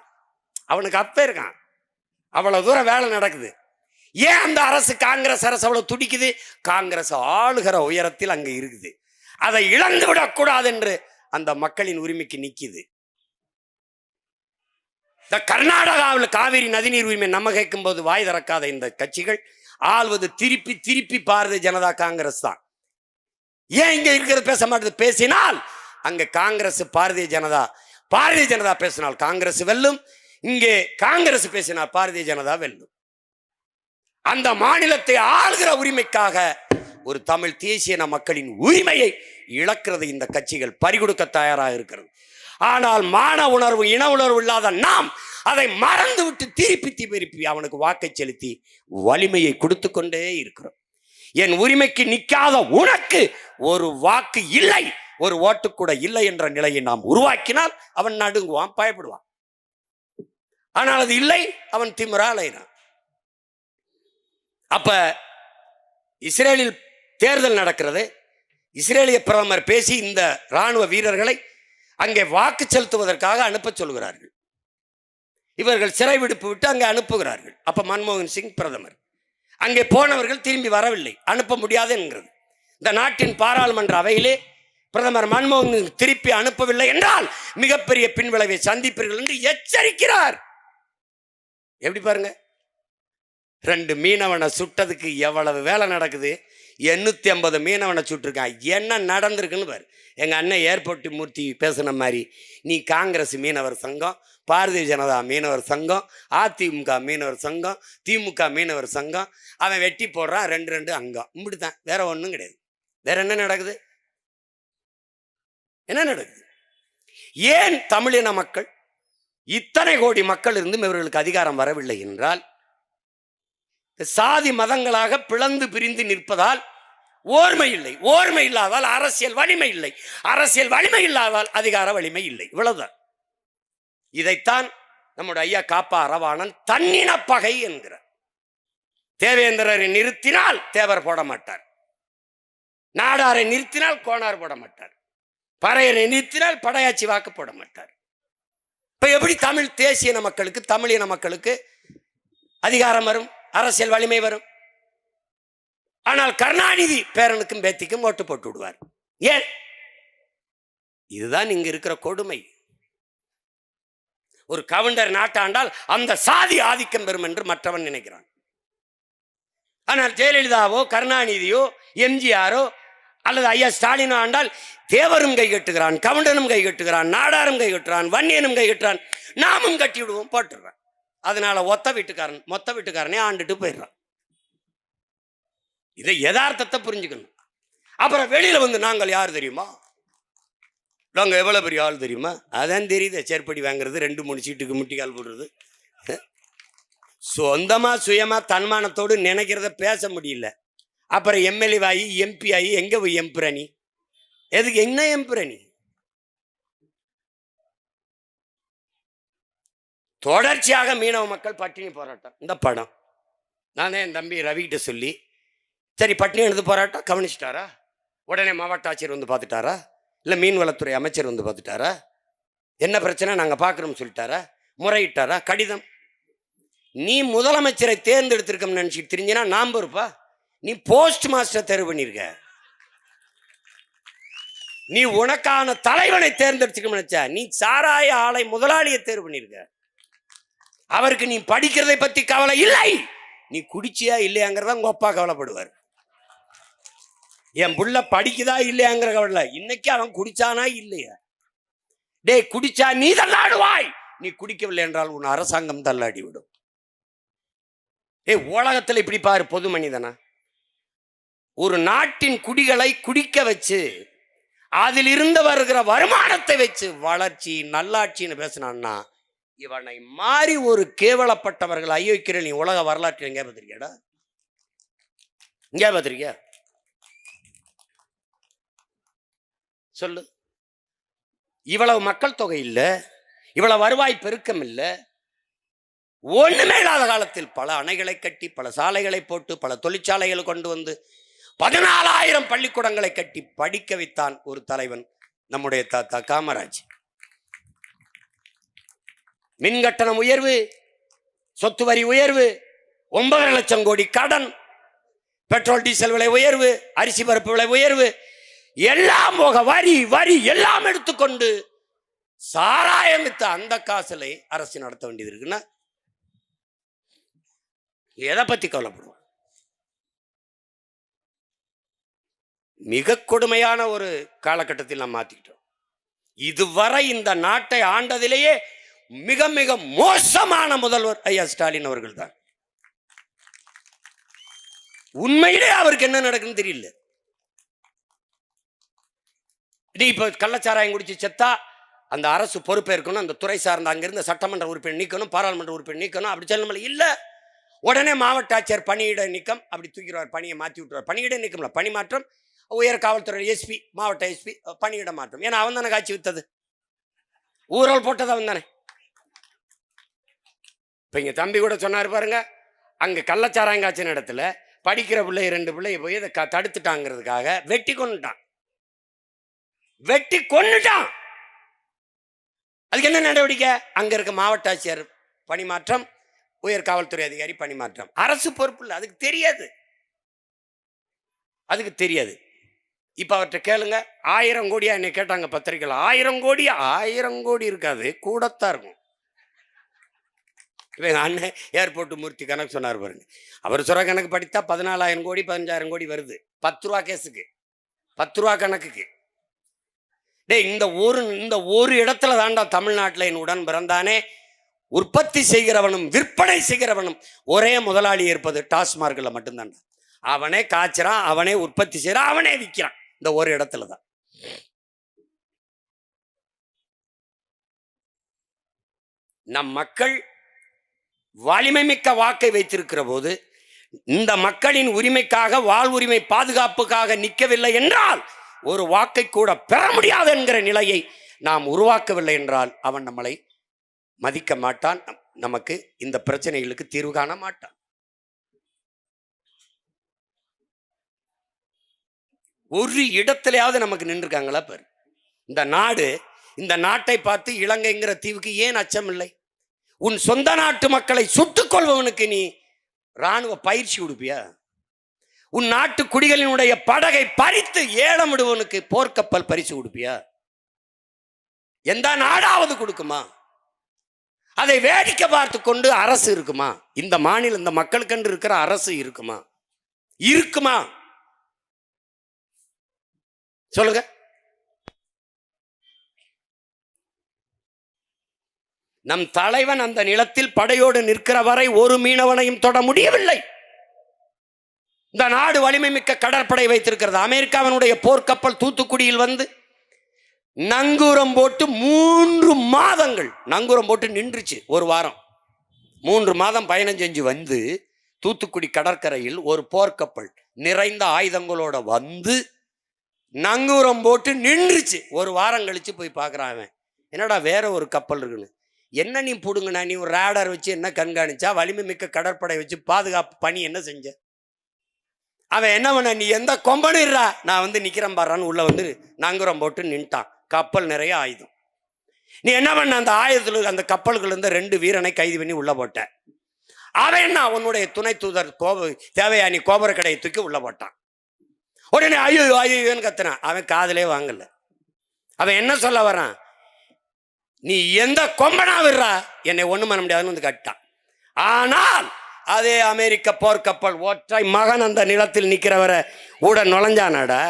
அவனுக்கு அப்ப இருக்கான், அவ்வளவு தூரம் வேலை நடக்குது. ஏன் அந்த அரசு, காங்கிரஸ் அரசு அவ்வளவு துடிக்குது? காங்கிரஸ் ஆளுகிற உயரத்தில் அங்க இருக்குது. அதை இழந்து விடக்கூடாது என்று அந்த மக்களின் உரிமைக்கு நிக்குது. இந்த கர்நாடகாவில் காவிரி நதிநீர் உரிமை நம்ம கேட்கும் போது வாய் திறக்காத இந்த கட்சிகள் ஆள்வது திருப்பி திருப்பி பாரதிய ஜனதா காங்கிரஸ் தான். ஏன் இங்க இருக்கிறது பேச மாட்டேது? பேசினால் அங்க காங்கிரஸ் பாரதிய ஜனதா, பாரதிய ஜனதா பேசினால் காங்கிரஸ் வெல்லும், இங்கே காங்கிரஸ் பேசினால் பாரதிய ஜனதா வெல்லும். அந்த மாநிலத்தை ஆளுகிற உரிமைக்காக ஒரு தமிழ் தேசிய மக்களின் உரிமையை இழக்கிறது இந்த கட்சிகள் பறிகொடுக்க தயாராக இருக்கிறது. ஆனால் மான உணர்வு, இன உணர்வு இல்லாத நாம் அதை மறந்து விட்டு திருப்பி திருப்பி அவனுக்கு வாக்கை செலுத்தி வலிமையை கொடுத்து கொண்டே இருக்கிறோம். என் உரிமைக்கு நிற்காத உனக்கு ஒரு வாக்கு இல்லை, ஒரு ஓட்டு கூட இல்லை என்ற நிலையை நாம் உருவாக்கினால் அவன் நடுங்குவான், பயப்படுவான். ஆனால் அது இல்லை, அவன் திமிராலைனான். அப்ப இஸ்ரேலில் தேர்தல் நடக்கிறது. இஸ்ரேலிய பிரதமர் பேசி இந்த ராணுவ வீரர்களை அங்கே வாக்கு செலுத்துவதற்காக அனுப்ப சொல்கிறார்கள். இவர்கள் சிறை விடுப்பு விட்டு அங்கே அனுப்புகிறார்கள். அப்ப மன்மோகன் சிங் பிரதமர். அங்கே போனவர்கள் திரும்பி வரவில்லை, அனுப்ப முடியாது என்கிறது. இந்த நாட்டின் பாராளுமன்ற அவையிலே பிரதமர் மன்மோகன் திருப்பி அனுப்பவில்லை என்றால் மிகப்பெரிய பின்விளைவை சந்திப்பீர்கள் என்று எச்சரிக்கிறார். எப்படி பாருங்க, 2 மீனவனை சுட்டதுக்கு எவ்வளவு வேலை நடக்குது. 850 மீனவனை சுட்டிருக்கான். என்ன நடந்திருக்குன்னு பாரு. எங்க அண்ணன் ஏர்போர்ட் மூர்த்தி பேசின மாதிரி, நீ காங்கிரஸ் மீனவர் சங்கம், பாரதிய ஜனதா மீனவர் சங்கம், அதிமுக மீனவர் சங்கம், திமுக மீனவர் சங்கம், அவன் வெட்டி போடுறான் 2 அங்கம். இப்படித்தான், வேற ஒன்றும் கிடையாது. வேற என்ன நடக்குது? என்ன நடக்குது? ஏன் தமிழின மக்கள், இத்தனை கோடி மக்கள் இருந்தும் இவர்களுக்கு அதிகாரம் வரவில்லை என்றால், சாதி மதங்களாக பிளந்து பிரிந்து நிற்பதால் ஓர்மை இல்லை. ஓர்மை இல்லாதால் அரசியல் வலிமை இல்லை. அரசியல் வலிமை இல்லாதால் அதிகார வலிமை இல்லை. இவ்வளவுதான். இதைத்தான் நம்முடைய ஐயா காப்பா அரவாணன் தன்னின பகை என்கிறார். தேவேந்திரரை நிறுத்தினால் தேவர் போட மாட்டார், நாடாரை நிறுத்தினால் கோனார் போட மாட்டார், பறையரை நிறுத்தினால் படையாச்சி வாக்கு போட மாட்டார். இப்ப எப்படி தமிழ் தேசிய மக்களுக்கு, தமிழின மக்களுக்கு அதிகாரம் வரும், அரசியல் வலிமை வரும்? ஆனால் கருணாநிதி பேரனுக்கும் பேத்திக்கும் ஓட்டு போட்டு விடுவார். ஏன்? இதுதான் இங்க இருக்கிற கொடுமை. ஒரு கவுண்டர் நாட்டாண்டால் அந்த சாதி ஆதிக்கம் பெறும் என்று மற்றவன் நினைக்கிறான். ஆனால் ஜெயலலிதாவோ கருணாநிதியோ எம்ஜிஆரோ அல்லது ஐயா ஸ்டாலினோ ஆண்டால் தேவரும் கை கட்டுகிறான், கவுண்டனும் கை கட்டுகிறான், நாடாரும் கை கட்டுறான், வன்னியனும் கை கட்டுறான், நாமும் கட்டி விடுவோம், போட்டுடுறான். அதனால மொத்த வீட்டுக்காரனே ஆண்டுட்டு போயிடுறான். இதை யதார்த்தத்தை புரிஞ்சுக்கணும். அப்புறம் வெளியில வந்து நாங்கள் யார் தெரியுமா, நாங்கள் எவ்வளோ பெரிய ஆள் தெரியுமா? அதான் தெரியுது. செருப்படி வாங்குறது, 2-3 சீட்டுக்கு முட்டிக்கால் போடுறது. சொந்தமாக சுயமாக தன்மானத்தோடு நினைக்கிறத பேச முடியல. அப்புறம் எம்எல்ஏ ஆகி எம்பி ஆகி எங்கே போய் எம்புரணி? எதுக்கு என்ன எம்புரணி? தொடர்ச்சியாக மீனவ மக்கள் பட்டினி போராட்டம். இந்த படம் நானே என் தம்பி ரவிகிட்ட சொல்லி, சரி பட்டினி எழுது போராட்டம் கவனிச்சிட்டாரா? உடனே மாவட்ட ஆட்சியர் வந்து பார்த்துட்டாரா? இல்லை மீன்வளத்துறை அமைச்சர் வந்து பார்த்துட்டாரா? என்ன பிரச்சனை நாங்கள் பார்க்குறோம்னு சொல்லிட்டாரா? முறையிட்டாரா? கடிதம். நீ முதலமைச்சரை தேர்ந்தெடுத்திருக்கோம்னு நினச்சிட்டு தெரிஞ்சுன்னா நாம் இருப்பா. நீ போஸ்ட் மாஸ்டர் தேர்வு பண்ணியிருக்க. நீ உனக்கான தலைவனை தேர்ந்தெடுத்துக்க நினைச்ச. நீ சாராய ஆலை முதலாளியை தேர்வு பண்ணியிருக்க. அவருக்கு நீ படிக்கிறதை பத்தி கவலை இல்லை. நீ குடிச்சியா இல்லையாங்கிறத உங்க அப்பா கவலைப்படுவார். என் புள்ள படிக்குதா இல்லையாங்கிற கவலை. இன்னைக்கு அவன் குடிச்சானா இல்லையா? டே குடிச்சா நீ தள்ளாடுவாய். நீ குடிக்கவில்லை என்றால் உன் அரசாங்கம் தள்ளாடி விடும். உலகத்தில் இப்படி பாரு, பொது மனிதனா ஒரு நாட்டின் குடிகளை குடிக்க வச்சு அதில் இருந்து வருகிற வருமானத்தை வச்சு வளர்ச்சி நல்லாட்சின்னு பேசினான்னா, இவனை மாறி ஒரு கேவலப்பட்டவர்கள் ஐயோக்கிற நீ உலக வரலாற்று எங்கே பார்த்திருக்கியாடா? இங்கே பார்த்திருக்கியா? சொல்லு. இவ்வளவு மக்கள் தொகை இல்லை, இவ்வளவு வருவாய் பெருக்கம் இல்லை, ஒண்ணுமே இல்லாத காலத்தில் பல அணைகளை கட்டி பல சாலைகளை போட்டு பல தொழிற்சாலைகளை கொண்டு வந்து 14,000 பள்ளிக்கூடங்களை கட்டி படிக்க வைத்தான் ஒரு தலைவன், நம்முடைய தாத்தா காமராஜ். மின் கட்டணம் உயர்வு, சொத்து வரி உயர்வு, 9 லட்சம் கோடி கடன், பெட்ரோல் டீசல் விலை உயர்வு, அரிசி பருப்பு விலை உயர்வு, எல்லாம் போக வரி வரி எல்லாம் எடுத்துக்கொண்டு சாராயம் வித்த அந்த காசுல அரசு நடத்த வேண்டியது இருக்குன்னா எதை பத்தி கவலைப்படுவோம்? மிக கொடுமையான ஒரு காலகட்டத்தில் நாம் மாத்திக்கிட்டோம். இதுவரை இந்த நாட்டை ஆண்டதிலேயே மிக மிக மோசமான முதல்வர் ஐயா ஸ்டாலின் அவர்கள் தான். உண்மையிலே அவருக்கு என்ன நடக்குன்னு தெரியல. நீ இப்ப கள்ளச்சாராயம் குடிச்சு செத்தா அந்த அரசு பொறுப்பேற்கணும், அந்த துறை சார்ந்த அங்கிருந்த சட்டமன்ற உறுப்பினர் நீக்கணும், பாராளுமன்ற உறுப்பினர் நீக்கணும், அப்படி சொல்ல இல்ல. உடனே மாவட்ட ஆட்சியர் பணியிட நீக்கம் அப்படி தூக்கிடுவார், பணியை மாற்றி விட்டுருவார். பணியிட நீக்கம்ல பணி மாற்றம், உயர் காவல்துறை எஸ்பி மாவட்ட எஸ்பி பணியிட மாற்றம். ஏன்னா அவன் தானே காட்சி வித்தது, ஊழல் போட்டது அவன் தானே. இப்ப இங்க தம்பி கூட சொன்னார் பாருங்க, அங்க கள்ளச்சாராயம் காய்ச்சின இடத்துல படிக்கிற பிள்ளை 2 பிள்ளைய போய் இதை தடுத்துட்டாங்கிறதுக்காக வெட்டி கொண்டுட்டான். அதுக்கு என்ன நடவடிக்கை? அங்க இருக்க மாவட்ட ஆட்சியர் பணிமாற்றம், உயர் காவல்துறை அதிகாரி பணிமாற்றம். அரசு பொறுப்பு இல்லை, அதுக்கு தெரியாது. இப்ப அவர்கிட்ட கேளுங்க, 1000 கோடியா என்னை கேட்டாங்க பத்திரிகையில். 1000 கோடி 1000 கோடி இருக்காது, கூடத்தான் இருக்கும். எங்க அண்ணன் ஏர்போர்ட் மூர்த்தி கணக்கு சொன்னார் பாருங்க. அவர் சொல்ற கணக்கு படித்தா 14,000 கோடி 15,000 கோடி வருது. 10 ரூபா கேஸுக்கு, 10 ரூபா கணக்குக்கு. இந்த ஒரு இடத்துல தாண்டா தமிழ்நாட்டில் என் உடன் பிறந்தானே உற்பத்தி செய்கிறவனும் விற்பனை செய்கிறவனும் ஒரே முதலாளி இருப்பது டாஸ்மார்க்ல மட்டும்தான். அவனே காய்ச்சறான், அவனே உற்பத்தி செய்யறான், அவனே விற்கிறான். இந்த ஒரு இடத்துல தான். நம் மக்கள் வலிமை மிக்க வாக்கை வைத்திருக்கிற போது இந்த மக்களின் உரிமைக்காக வாழ்வுரிமை பாதுகாப்புக்காக நிற்கவில்லை என்றால் ஒரு வாக்கை கூட பெற முடியாது என்கிற நிலையை நாம் உருவாக்கவில்லை என்றால் அவன் நம்மளை மதிக்க மாட்டான், நமக்கு இந்த பிரச்சனைகளுக்கு தீர்வு காண மாட்டான். ஒரு இடத்திலேயாவது நமக்கு நின்றுருக்காங்களா பாரு. இந்த நாட்டை பார்த்து இலங்கைங்கிற தீவுக்கு ஏன் அச்சம் இல்லை? உன் சொந்த நாட்டு மக்களை சுட்டுக் கொள்பவனுக்கு நீ இராணுவ பயிற்சி கொடுப்பியா? உன் நாட்டு குடிகளினுடைய படகை பறித்து ஏலமிடுவனுக்கு போர்க்கப்பல் பரிசு கொடுப்பியா? எந்த நாடாவது கொடுக்குமா? அதை வேடிக்கை பார்த்து கொண்டு அரசு இருக்குமா? இந்த மாநிலம் இந்த மக்களுக்கென்று இருக்கிற அரசு இருக்குமா? சொல்லுங்க. நம் தலைவன் அந்த நிலத்தில் படையோடு நிற்கிற வரை ஒரு மீனவனையும் தொட முடியவில்லை. இந்த நாடு வலிமை மிக்க கடற்படை வைத்திருக்கிறது. அமெரிக்காவினுடைய போர்க்கப்பல் தூத்துக்குடியில் வந்து நங்கூரம் போட்டு 3 மாதங்கள் நங்கூரம் போட்டு நின்றுச்சு. ஒரு வாரம் 3 மாதம் பயணம் செஞ்சு வந்து தூத்துக்குடி கடற்கரையில் ஒரு போர்க்கப்பல் நிறைந்த ஆயுதங்களோட வந்து நங்கூரம் போட்டு நின்றுச்சு. ஒரு வாரம் கழிச்சு போய் பார்க்குறான் அவன், என்னடா வேற ஒரு கப்பல் இருக்குன்னு. என்ன நீ புடுங்கண்ணா, நீ ஒரு ரேடார் வச்சு என்ன கண்காணிச்சா, வலிமை மிக்க கடற்படை வச்சு பாதுகாப்பு பணி என்ன செஞ்ச? அவன் என்ன பண்ண, நீ எந்த கொம்பனிடுறா, நான் வந்து நிற்கிறேன் பாடுறான்னு உள்ள வந்து நங்கூரம் போட்டு நின்ட்டான். கப்பல் நிறைய ஆயுதம். நீ என்ன பண்ண, அந்த ஆயுதத்தில் அந்த கப்பல்கள் இருந்த 2 வீரனை கைது பண்ணி உள்ள போட்ட. அவன் என்ன, உன்னுடைய துணை தூதர் தேவையானி கோபுர கடையை தூக்கி உள்ள போட்டான். உடனே ஐயோ ஐயோன்னு கத்துனான். அவன் காதலே வாங்கல. அவன் என்ன சொல்ல வரான், நீ எந்த கொம்பனா விடுறா, என்னை ஒண்ணும் பண்ண முடியாதுன்னு வந்து கட்டான். ஆனால் அதே அமெரிக்க போர்க்கப்பல் ஒற்றை மகன் அந்த நிலத்தில் நிற்கிறவரை கூட நுழைஞ்சானடா.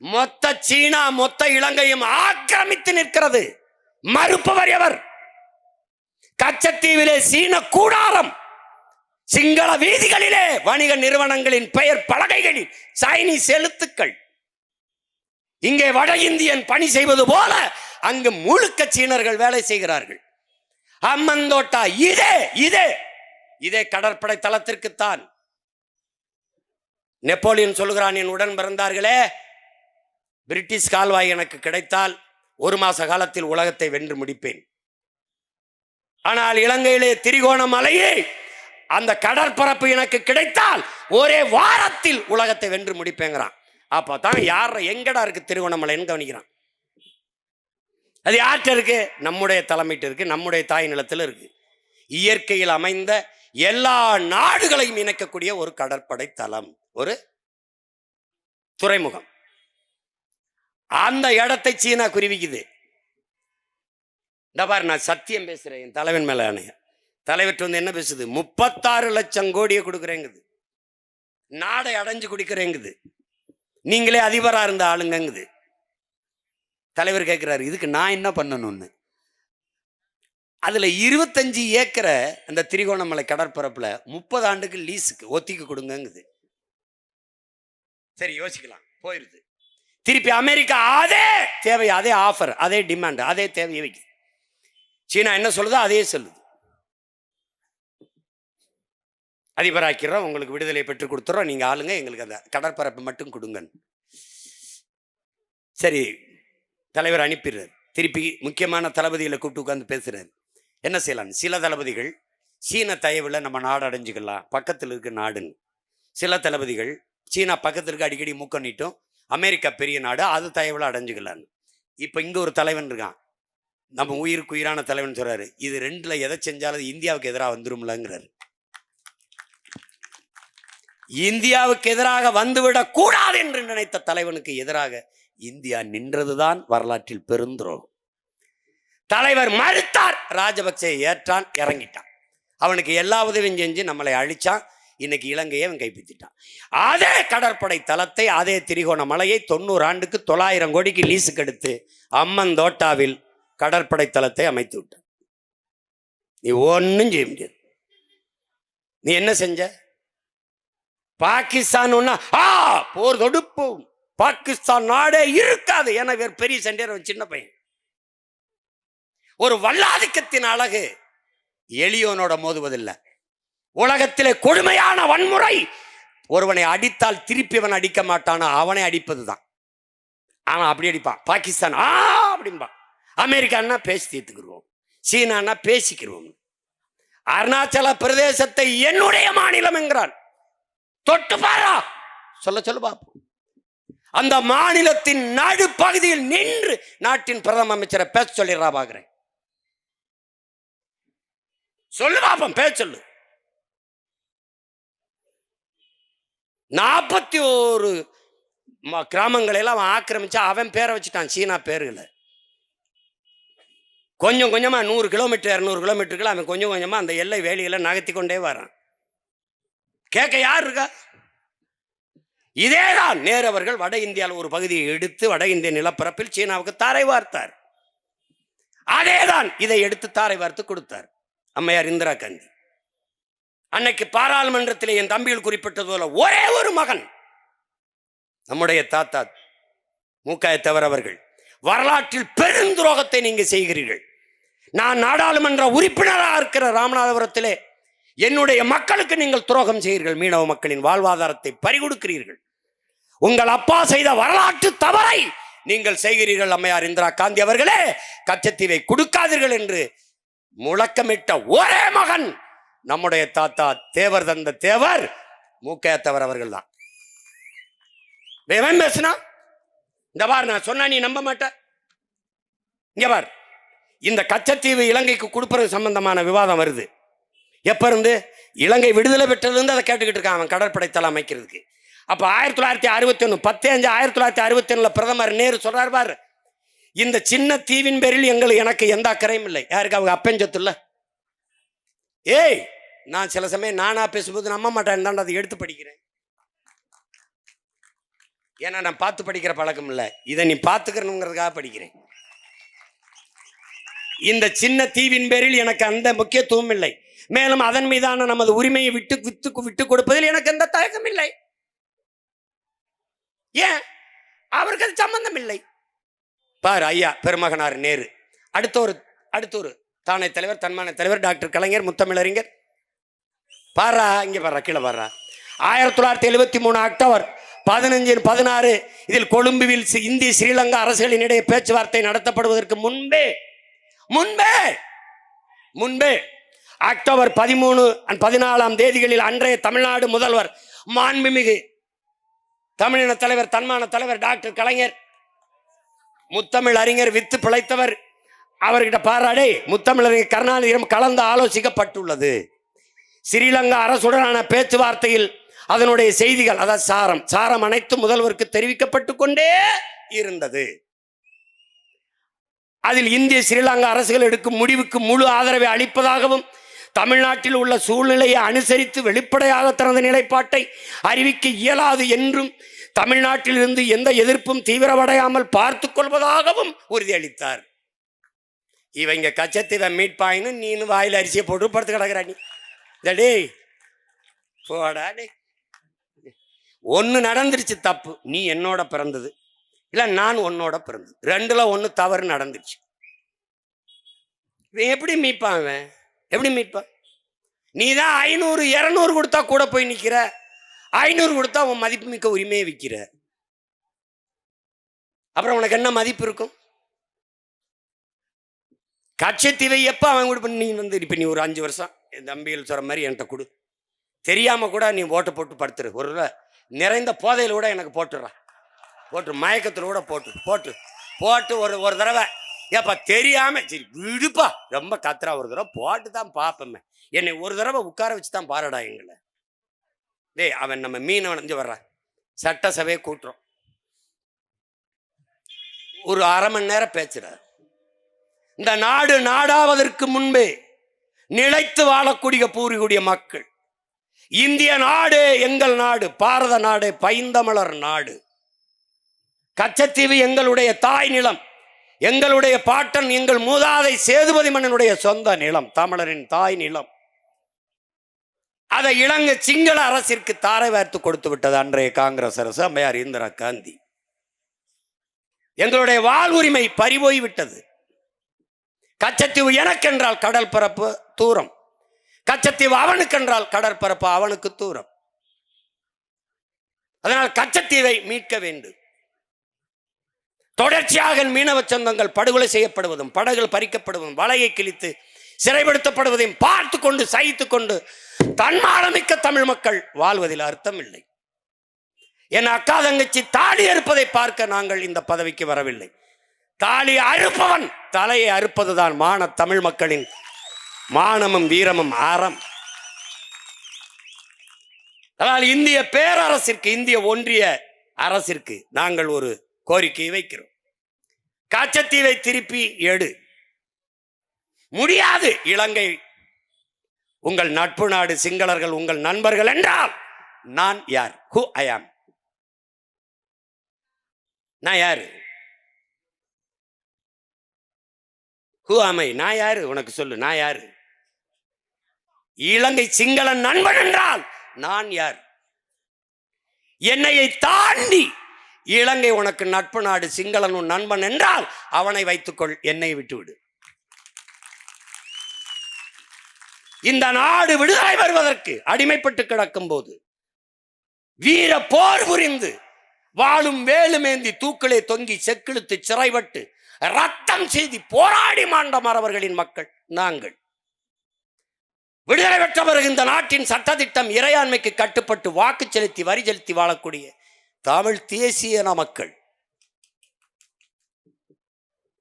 மொத்த சீனா மொத்த இலங்கையும் ஆக்கிரமித்து நிற்கிறது. மறுப்பவர் எவர்? கச்சத்தீவிலே சீன கூடாரம், சிங்கள வீதிகளிலே வணிக நிறுவனங்களின் பெயர் பலகைகளில் சைனீஸ் எழுத்துக்கள். இங்கே வட இந்தியன் பணி செய்வது போல அங்கு முழுக்க சீனர்கள் வேலை செய்கிறார்கள். அம்மந்தோட்டா இதே கடற்படை தளத்திற்குத்தான். நெப்போலியன் சொல்லுகிறான், என் உடன் பிறந்தார்களே, பிரிட்டிஷ் கால்வாய் எனக்கு கிடைத்தால் 1 மாச காலத்தில் உலகத்தை வென்று முடிப்பேன். ஆனால் இலங்கையிலே திரிகோணமலையே அந்த கடற்பரப்பு எனக்கு கிடைத்தால் ஒரே வாரத்தில் உலகத்தை வென்று முடிப்பேங்கிறான். அப்பதான் யார எங்கடா இருக்கு திரிகோணமலைன்னு கவனிக்கிறான். அது யார்கிட்ட இருக்கு? நம்முடைய தலைமையிட்ட இருக்கு, நம்முடைய தாய் நிலத்தில் இருக்கு. இயற்கையில் அமைந்த எல்லா நாடுகளையும் இணைக்கக்கூடிய ஒரு கடற்படை தளம், ஒரு துறைமுகம். அந்த இடத்தை சீனா குருவிக்குது. இந்த பாரு, நான் சத்தியம் பேசுறேன், என் தலைவன் மேல ஆணைய. தலைவர் வந்து என்ன பேசுது, 36 லட்சம் கோடியை கொடுக்குறேங்குது, நாடை அடைஞ்சு குடிக்கிறேங்குது, நீங்களே அதிபரா இருந்த ஆளுங்குது. தலைவர் கேட்கிறாரு, இதுக்கு நான் என்ன பண்ணணும்னு. அதுல 25 ஏக்கரை அந்த திரிகோணமலை கடற்பரப்புல 30 ஆண்டுக்கு லீஸுக்கு ஒத்திக்கு கொடுங்குது. சரி, யோசிக்கலாம், போயிருது. திருப்பி அமெரிக்கா அதே தேவை, அதே ஆஃபர், அதே டிமாண்ட், அதே தேவையை வைக்குது. சீனா என்ன சொல்லுதோ அதே சொல்லுது, அதிபராக்கிறோம், உங்களுக்கு விடுதலை பெற்று கொடுத்துறோம், நீங்க ஆளுங்க, எங்களுக்கு அந்த கடற்பரப்பு மட்டும் கொடுங்க. சரி, தலைவர் அனுப்பிடுறாரு. திருப்பி முக்கியமான தளபதிகளை கூப்பிட்டு உட்காந்து பேசுறாரு. என்ன செய்யலாம்? சில தளபதிகள் சீன தயவுல நம்ம நாடு அடைஞ்சுக்கலாம், பக்கத்தில் இருக்க நாடுங்க. சில தளபதிகள் சீனா பக்கத்தில் இருக்க அடிக்கடி மூக்கண்ணிட்டும், அமெரிக்கா பெரிய நாடு, அது தயவுல அடைஞ்சுக்கலான்னு. இப்ப இங்க ஒரு தலைவன் இருக்கான், நம்ம உயிருக்கு உயிரான தலைவன் சொல்றாரு, இது 2ல எதை செஞ்சாலும் இந்தியாவுக்கு எதிராக வந்துரும்லங்கிறாரு. இந்தியாவுக்கு எதிராக வந்துவிடக் கூடாது என்று நினைத்த தலைவனுக்கு எதிராக இந்தியா நின்றதுதான் வரலாற்றில் பெருந்துரோகம். தலைவர் மறுத்தார், ராஜபக்சே ஏற்றான், இறங்கிட்டான். அவனுக்கு எல்லா உதவியும் செஞ்சு நம்மளை அழிச்சான். இன்னைக்கு இலங்கையை அவன் கைப்பற்றிட்டான். அதே கடற்படை தளத்தை, அதே திரிகோணமலையை 90 ஆண்டுக்கு 900 கோடிக்கு லீஸுக்கு எடுத்து அம்மந்தோட்டாவில் கடற்படை தளத்தை அமைத்து விட்டான். நீ ஒன்னும் செய்ய முடியாது. நீ என்ன செஞ்ச? பாகிஸ்தான் போர் தொடுப்பு, பாகிஸ்தான் நாடே இருக்காது. ஏன்னா வேறு பெரிய சண்டையர், சின்ன பையன். ஒரு வல்லாதிக்கத்தின் அழகு எளியோனோட மோதுவதில்லை. உலகத்திலே கொடுமையான வன்முறை, ஒருவனை அடித்தால் திருப்பி அவன் அடிக்க மாட்டானா, அவனை அடிப்பதுதான். அவன் அப்படி அடிப்பான். பாகிஸ்தான் அப்படின்பா, அமெரிக்கான்னா பேசி தீர்த்துக்கிடுவோம், சீனான்னா பேசிக்கிடுவோம். அருணாச்சல பிரதேசத்தை என்னுடைய மாநிலம் என்கிறான். தொட்டு பாரா, சொல்ல பாப்போம். அந்த மாநிலத்தின் நடுப்பகுதியில் நின்று நாட்டின் பிரதம அமைச்சரை பேச சொல்லிடுறா பாக்குறேன். சொல்லு பாப்போம், பேச சொல்லு. 41 கிராமங்களை எல்லாம் அவன் ஆக்கிரமிச்சா, அவன் பேரை வச்சுட்டான், சீனா பேர்களை. கொஞ்சம் கொஞ்சமா 100 கிலோமீட்டர் 200 கிலோமீட்டருக்குள்ள அவன் கொஞ்சம் கொஞ்சமா அந்த எல்லை வேலியில நகர்த்தி கொண்டே வரான். கேட்க யார் இருக்கா? இதேதான் நேரு அவர்கள் வட இந்தியாவில் ஒரு பகுதியை எடுத்து வட இந்திய நிலப்பரப்பில் சீனாவுக்கு தாரை வார்த்தார். அதேதான் இதை எடுத்து தாரை வார்த்து கொடுத்தார் அம்மையார் இந்திரா காந்தி. அன்னைக்கு பாராளுமன்றத்தில் என் தம்பியில் குறிப்பிட்டது போல ஒரே ஒரு மகன், நம்முடைய தாத்தா மூக்காயத்தவர் அவர்கள், வரலாற்றில் பெருந்துரோகத்தை நீங்க செய்கிறீர்கள். நான் நாடாளுமன்ற உறுப்பினராக இருக்கிற ராமநாதபுரத்திலே என்னுடைய மக்களுக்கு நீங்கள் துரோகம் செய்கிறீர்கள். மீனவ மக்களின் வாழ்வாதாரத்தை பறிகொடுக்கிறீர்கள். உங்கள் அப்பா செய்த வரலாற்று தவறை நீங்கள் செய்கிறீர்கள். அம்மையார் இந்திரா காந்தி அவர்களே, கச்சத்தீவை கொடுக்காதீர்கள் என்று முழக்கமிட்ட ஒரே மகன் நம்முடைய தாத்தா தேவர் தந்த தேவர் மூக்கையத்தவர் அவர்கள் தான். பேசினா இந்த பார், நான் சொன்னா நீ நம்ப மாட்ட. இங்க பார், இந்த கச்சத்தீவு இலங்கைக்கு கொடுப்பது சம்பந்தமான விவாதம் வருது. எப்ப இருந்து? இலங்கை விடுதலை பெற்றதுல இருந்து அதை கேட்டுக்கிட்டு இருக்கான் அவன், கடற்படை தளம் அமைக்கிறதுக்கு. அப்ப 1961 10/5/1961 பிரதமர் நேரு சொல்றாரு, பாரு, இந்த சின்ன தீவின் பேரில் எனக்கு எந்த அக்கறையும் இல்லை. யாருக்கு? அவங்க அப்பஞ்சத்து இல்ல. ஏய், நான் சில சமயம் நானா பேசும்போது நம்ப மாட்டேன் தான் அதை எடுத்து படிக்கிறேன். ஏன்னா நான் பார்த்து படிக்கிற பழக்கம் இல்லை, இதை நீ பார்த்துக்கிறனுங்கிறதுக்காக படிக்கிறேன். இந்த சின்ன தீவின் பேரில் எனக்கு அந்த முக்கியத்துவம் இல்லை. மேலும் அதன் மீதான நமது உரிமையை விட்டு கொடுப்பதில் எனக்கு எந்த தயக்கம் இல்லை. ஏன்? அவருக்கு அது சம்பந்தம் இல்லை. பாரு ஐயா பெருமகனார் நேரு, அடுத்த ஒரு தானே தலைவர், தன்மான தலைவர் டாக்டர் கலைஞர், முத்தமிழறிஞர். பாரா, இங்க பாரா, கீழே பாரா. 1973 அக்டோபர் 15-16 இதில் கொழும்புவில் இந்திய ஸ்ரீலங்கா அரசுகளினிடையே பேச்சுவார்த்தை நடத்தப்படுவதற்கு முன்பே அக்டோபர் 13-14 தேதிகளில் அன்றைய தமிழ்நாடு முதல்வர் மாண்புமிகு தமிழின தலைவர், தன்மான தலைவர் டாக்டர் கலைஞர், முத்தமிழ் அறிஞர், வித்து பிழைத்தவர், அவர்கிட்ட பாராடே முத்தமிழறிஞர் கருணாநிதியிடம் கலந்து ஆலோசிக்கப்பட்டுள்ளது. ஸ்ரீலங்கா அரசுடனான பேச்சுவார்த்தையில் அதனுடைய செய்திகள், அதாவது சாரம் அனைத்து முதல்வருக்கு தெரிவிக்கப்பட்டு கொண்டே இருந்தது. அதில் இந்திய ஸ்ரீலங்கா அரசுகள் எடுக்கும் முடிவுக்கு முழு ஆதரவை அளிப்பதாகவும், தமிழ்நாட்டில் உள்ள சூழ்நிலையை அனுசரித்து வெளிப்படையாக தனது நிலைப்பாட்டை அறிவிக்க இயலாது என்றும், தமிழ்நாட்டில் இருந்து எந்த எதிர்ப்பும் தீவிரமடையாமல் பார்த்து கொள்வதாகவும் உறுதியளித்தார். இவங்க கச்சத்தீவை மீட்பாயின்னு நீனு வாயில் அரிசியை போட்டு படுத்து கிடக்குறா. நீ டேய் போடா டே, ஒன்று நடந்துருச்சு தப்பு, நீ என்னோட பிறந்தது இல்லை நான் உன்னோட பிறந்தது, ரெண்டுல ஒன்று தவறு நடந்துருச்சு. இவன் எப்படி மீட்பான்? அவன் எப்படி மீட்பான்? நீ தான் 500-200 கொடுத்தா கூட போய் நிற்கிற, 500 கொடுத்தா உன் மதிப்பு மிக்க உரிமையை விற்கிற. அப்புறம் உனக்கு என்ன மதிப்பு இருக்கும்? கச்சத்தீவை எப்போ அவன் கூட நீ இப்போ நீ ஒரு 5 வருஷம் என் தம்பிகள் சொல்கிற மாதிரி என்கிட்ட கொடு, தெரியாமல் கூட நீ ஓட்டை போட்டு படுத்துரு, ஒரு நிறைந்த போதையில் கூட எனக்கு போட்டுடுறான், போட்டு மயக்கத்தில் கூட போட்டு ஒரு தடவை ஏப்பா தெரியாம சரி விடுப்பா, ரொம்ப கத்துறா, ஒரு தடவை போட்டு தான் பார்ப்போமே, என்னை ஒரு தடவை உட்கார வச்சு தான் பாருடா எங்களை. டேய் அவன் நம்ம மீனவன் வந்து வர்றான், சட்டசபையை கூட்டுறோம், ஒரு அரை மணி நேரம் பேசுறார். இந்த நாடு நாடாவதற்கு முன்பே நிலைத்து வாழக்கூடிய பூர்வீக மக்கள், இந்திய நாடு எங்கள் நாடு, பாரத நாடு, பைந்தமிழர் நாடு, கச்சத்தீவு எங்களுடைய தாய் நிலம், எங்களுடைய பாட்டன் எங்கள் மூதாதை சேதுபதி மன்னனுடைய சொந்த நிலம், தமிழரின் தாய் நிலம். அதை இலங்கை சிங்கள அரசிற்கு தாரை வார்த்து கொடுத்து விட்டது அன்றைய காங்கிரஸ் அரசு, அம்மையார் இந்திரா காந்தி. எங்களுடைய வாழ்வுரிமை பறிபோய் விட்டது. கச்சத்தீவு எனக்கென்றால் கடல் பரப்பு தூரம், கச்சத்தீவு அவனுக்கென்றால் கடற்பரப்பு அவனுக்கு தூரம். அதனால் கச்சத்தீவை மீட்க வேண்டும். தொடர்ச்சியாக மீனவ சொந்தங்கள் படுகொலை செய்யப்படுவதும், படகுகள் பறிக்கப்படுவதும், வலையை கிழித்து சிறைப்படுத்தப்படுவதையும் பார்த்து கொண்டு சகித்து கொண்டு தன்மானமிக்க தமிழ் மக்கள் வாழ்வதில் அர்த்தம் இல்லை. என் அக்கா தங்கச்சி தாலி அறுப்பதை பார்க்க நாங்கள் இந்த பதவிக்கு வரவில்லை. தாலி அறுப்பவன் தலையை அறுப்பதுதான் மான தமிழ் மக்களின் மானமும் வீரமும் ஆரம். அதனால் இந்திய பேரரசிற்கு, இந்திய ஒன்றிய அரசிற்கு நாங்கள் ஒரு கோரிக்கையை வைக்கிறோம். கச்சத்தீவை திருப்பி எடு. முடியாது. இலங்கை உங்கள் நட்பு நாடு, சிங்களர்கள் உங்கள் நண்பர்கள் என்றால் நான் யார்? ஹூ ஐ ஆம்? நான் யாரு? ஹூ ஆமை? நான் யாரு? உனக்கு சொல்லு, நான் யாரு? இலங்கை சிங்கள நண்பன் என்றால் நான் யார்? என்னையை தாண்டி இலங்கை உனக்கு நட்பு நாடு, சிங்களன் உன் நண்பன் என்றால் அவனை வைத்துக்கொள், என்னை விட்டுவிடு. இந்த நாடு விடுதலை வருவதற்கு அடிமைப்பட்டு கிடக்கும் போது வீர போர் புரிந்து வாழும் வேலுமேந்தி தூக்கிலே தொங்கி செக்கிழுத்து சிறைப்பட்டு ரத்தம் செய்தி போராடி மாண்ட மறவர்களின் மக்கள் நாங்கள். விடுதலை பெற்ற பிறகு இந்த நாட்டின் சட்டத்திட்டம் இறையாண்மைக்கு கட்டுப்பட்டு வாக்கு செலுத்தி வரி செலுத்தி வாழக்கூடிய தமிழ் தேசிய மக்கள்.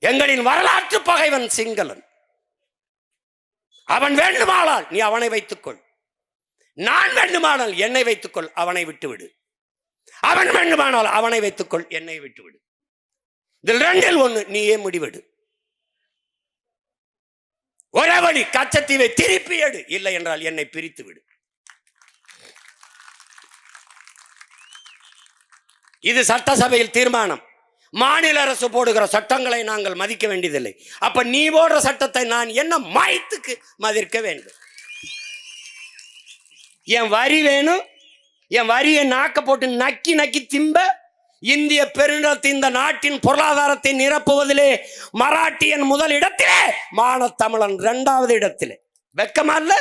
எங்களின் வரலாற்று பகைவன் சிங்களன். அவன் வேண்டுமானால் நீ அவனை வைத்துக்கொள், நான் வேண்டுமானால் என்னை வைத்துக்கொள், அவனை விட்டுவிடு. அவன் வேண்டுமானால் அவனை வைத்துக்கொள், என்னை விட்டுவிடு. இதில் ரெண்டில் ஒன்று நீயே முடிவெடு. ஒரே வழி, கச்சத்தீவை திருப்பி எடு, இல்லை என்றால் என்னை பிரித்து விடு. இது சட்டசபையில் தீர்மானம். மாநில அரசு போடுகிற சட்டங்களை நாங்கள் மதிக்க வேண்டியதில்லை. அப்ப நீ போடுற சட்டத்தை நான் என்ன மாயத்துக்கு மதிக்க வேண்டும்? என் வரி வேணும், என் வரியை நாக்க போட்டு நக்கி நக்கி திம்ப இந்திய பெருநிலத்தை, இந்த நாட்டின் பொருளாதாரத்தை நிரப்புவதிலே மராட்டியன் முதல் இடத்திலே, மானத்தமிழன் இரண்டாவது இடத்திலே. வெக்கமா இல்ல?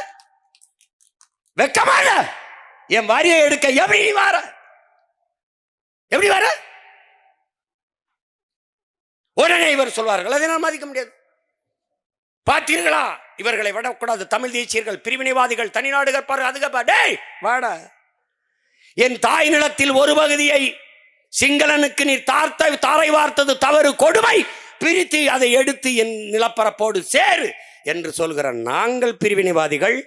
வெக்கமா இல்ல? என் வரியை எடுக்க எப்படி வர? எப்படி வர? உடனே இவர் சொல்வார்கள், அதை நான் மதிக்க முடியாது. பார்த்தீர்களா, இவர்களை விடக்கூடாது, தமிழ் தேசியர்கள், பிரிவினைவாதிகள், தனிநாடுகள் பாரு, அதுக்கு வாடா. என் தாய் நிலத்தில் ஒரு பகுதியை சிங்களனுக்கு நீர் தாரை வார்த்தது தவறு, கொடுமை, பிரித்து அதை எடுத்து என் நிலப்பரப்போடு சேரு என்று சொல்கிற நாங்கள் பிரிவினைவாதிகள்,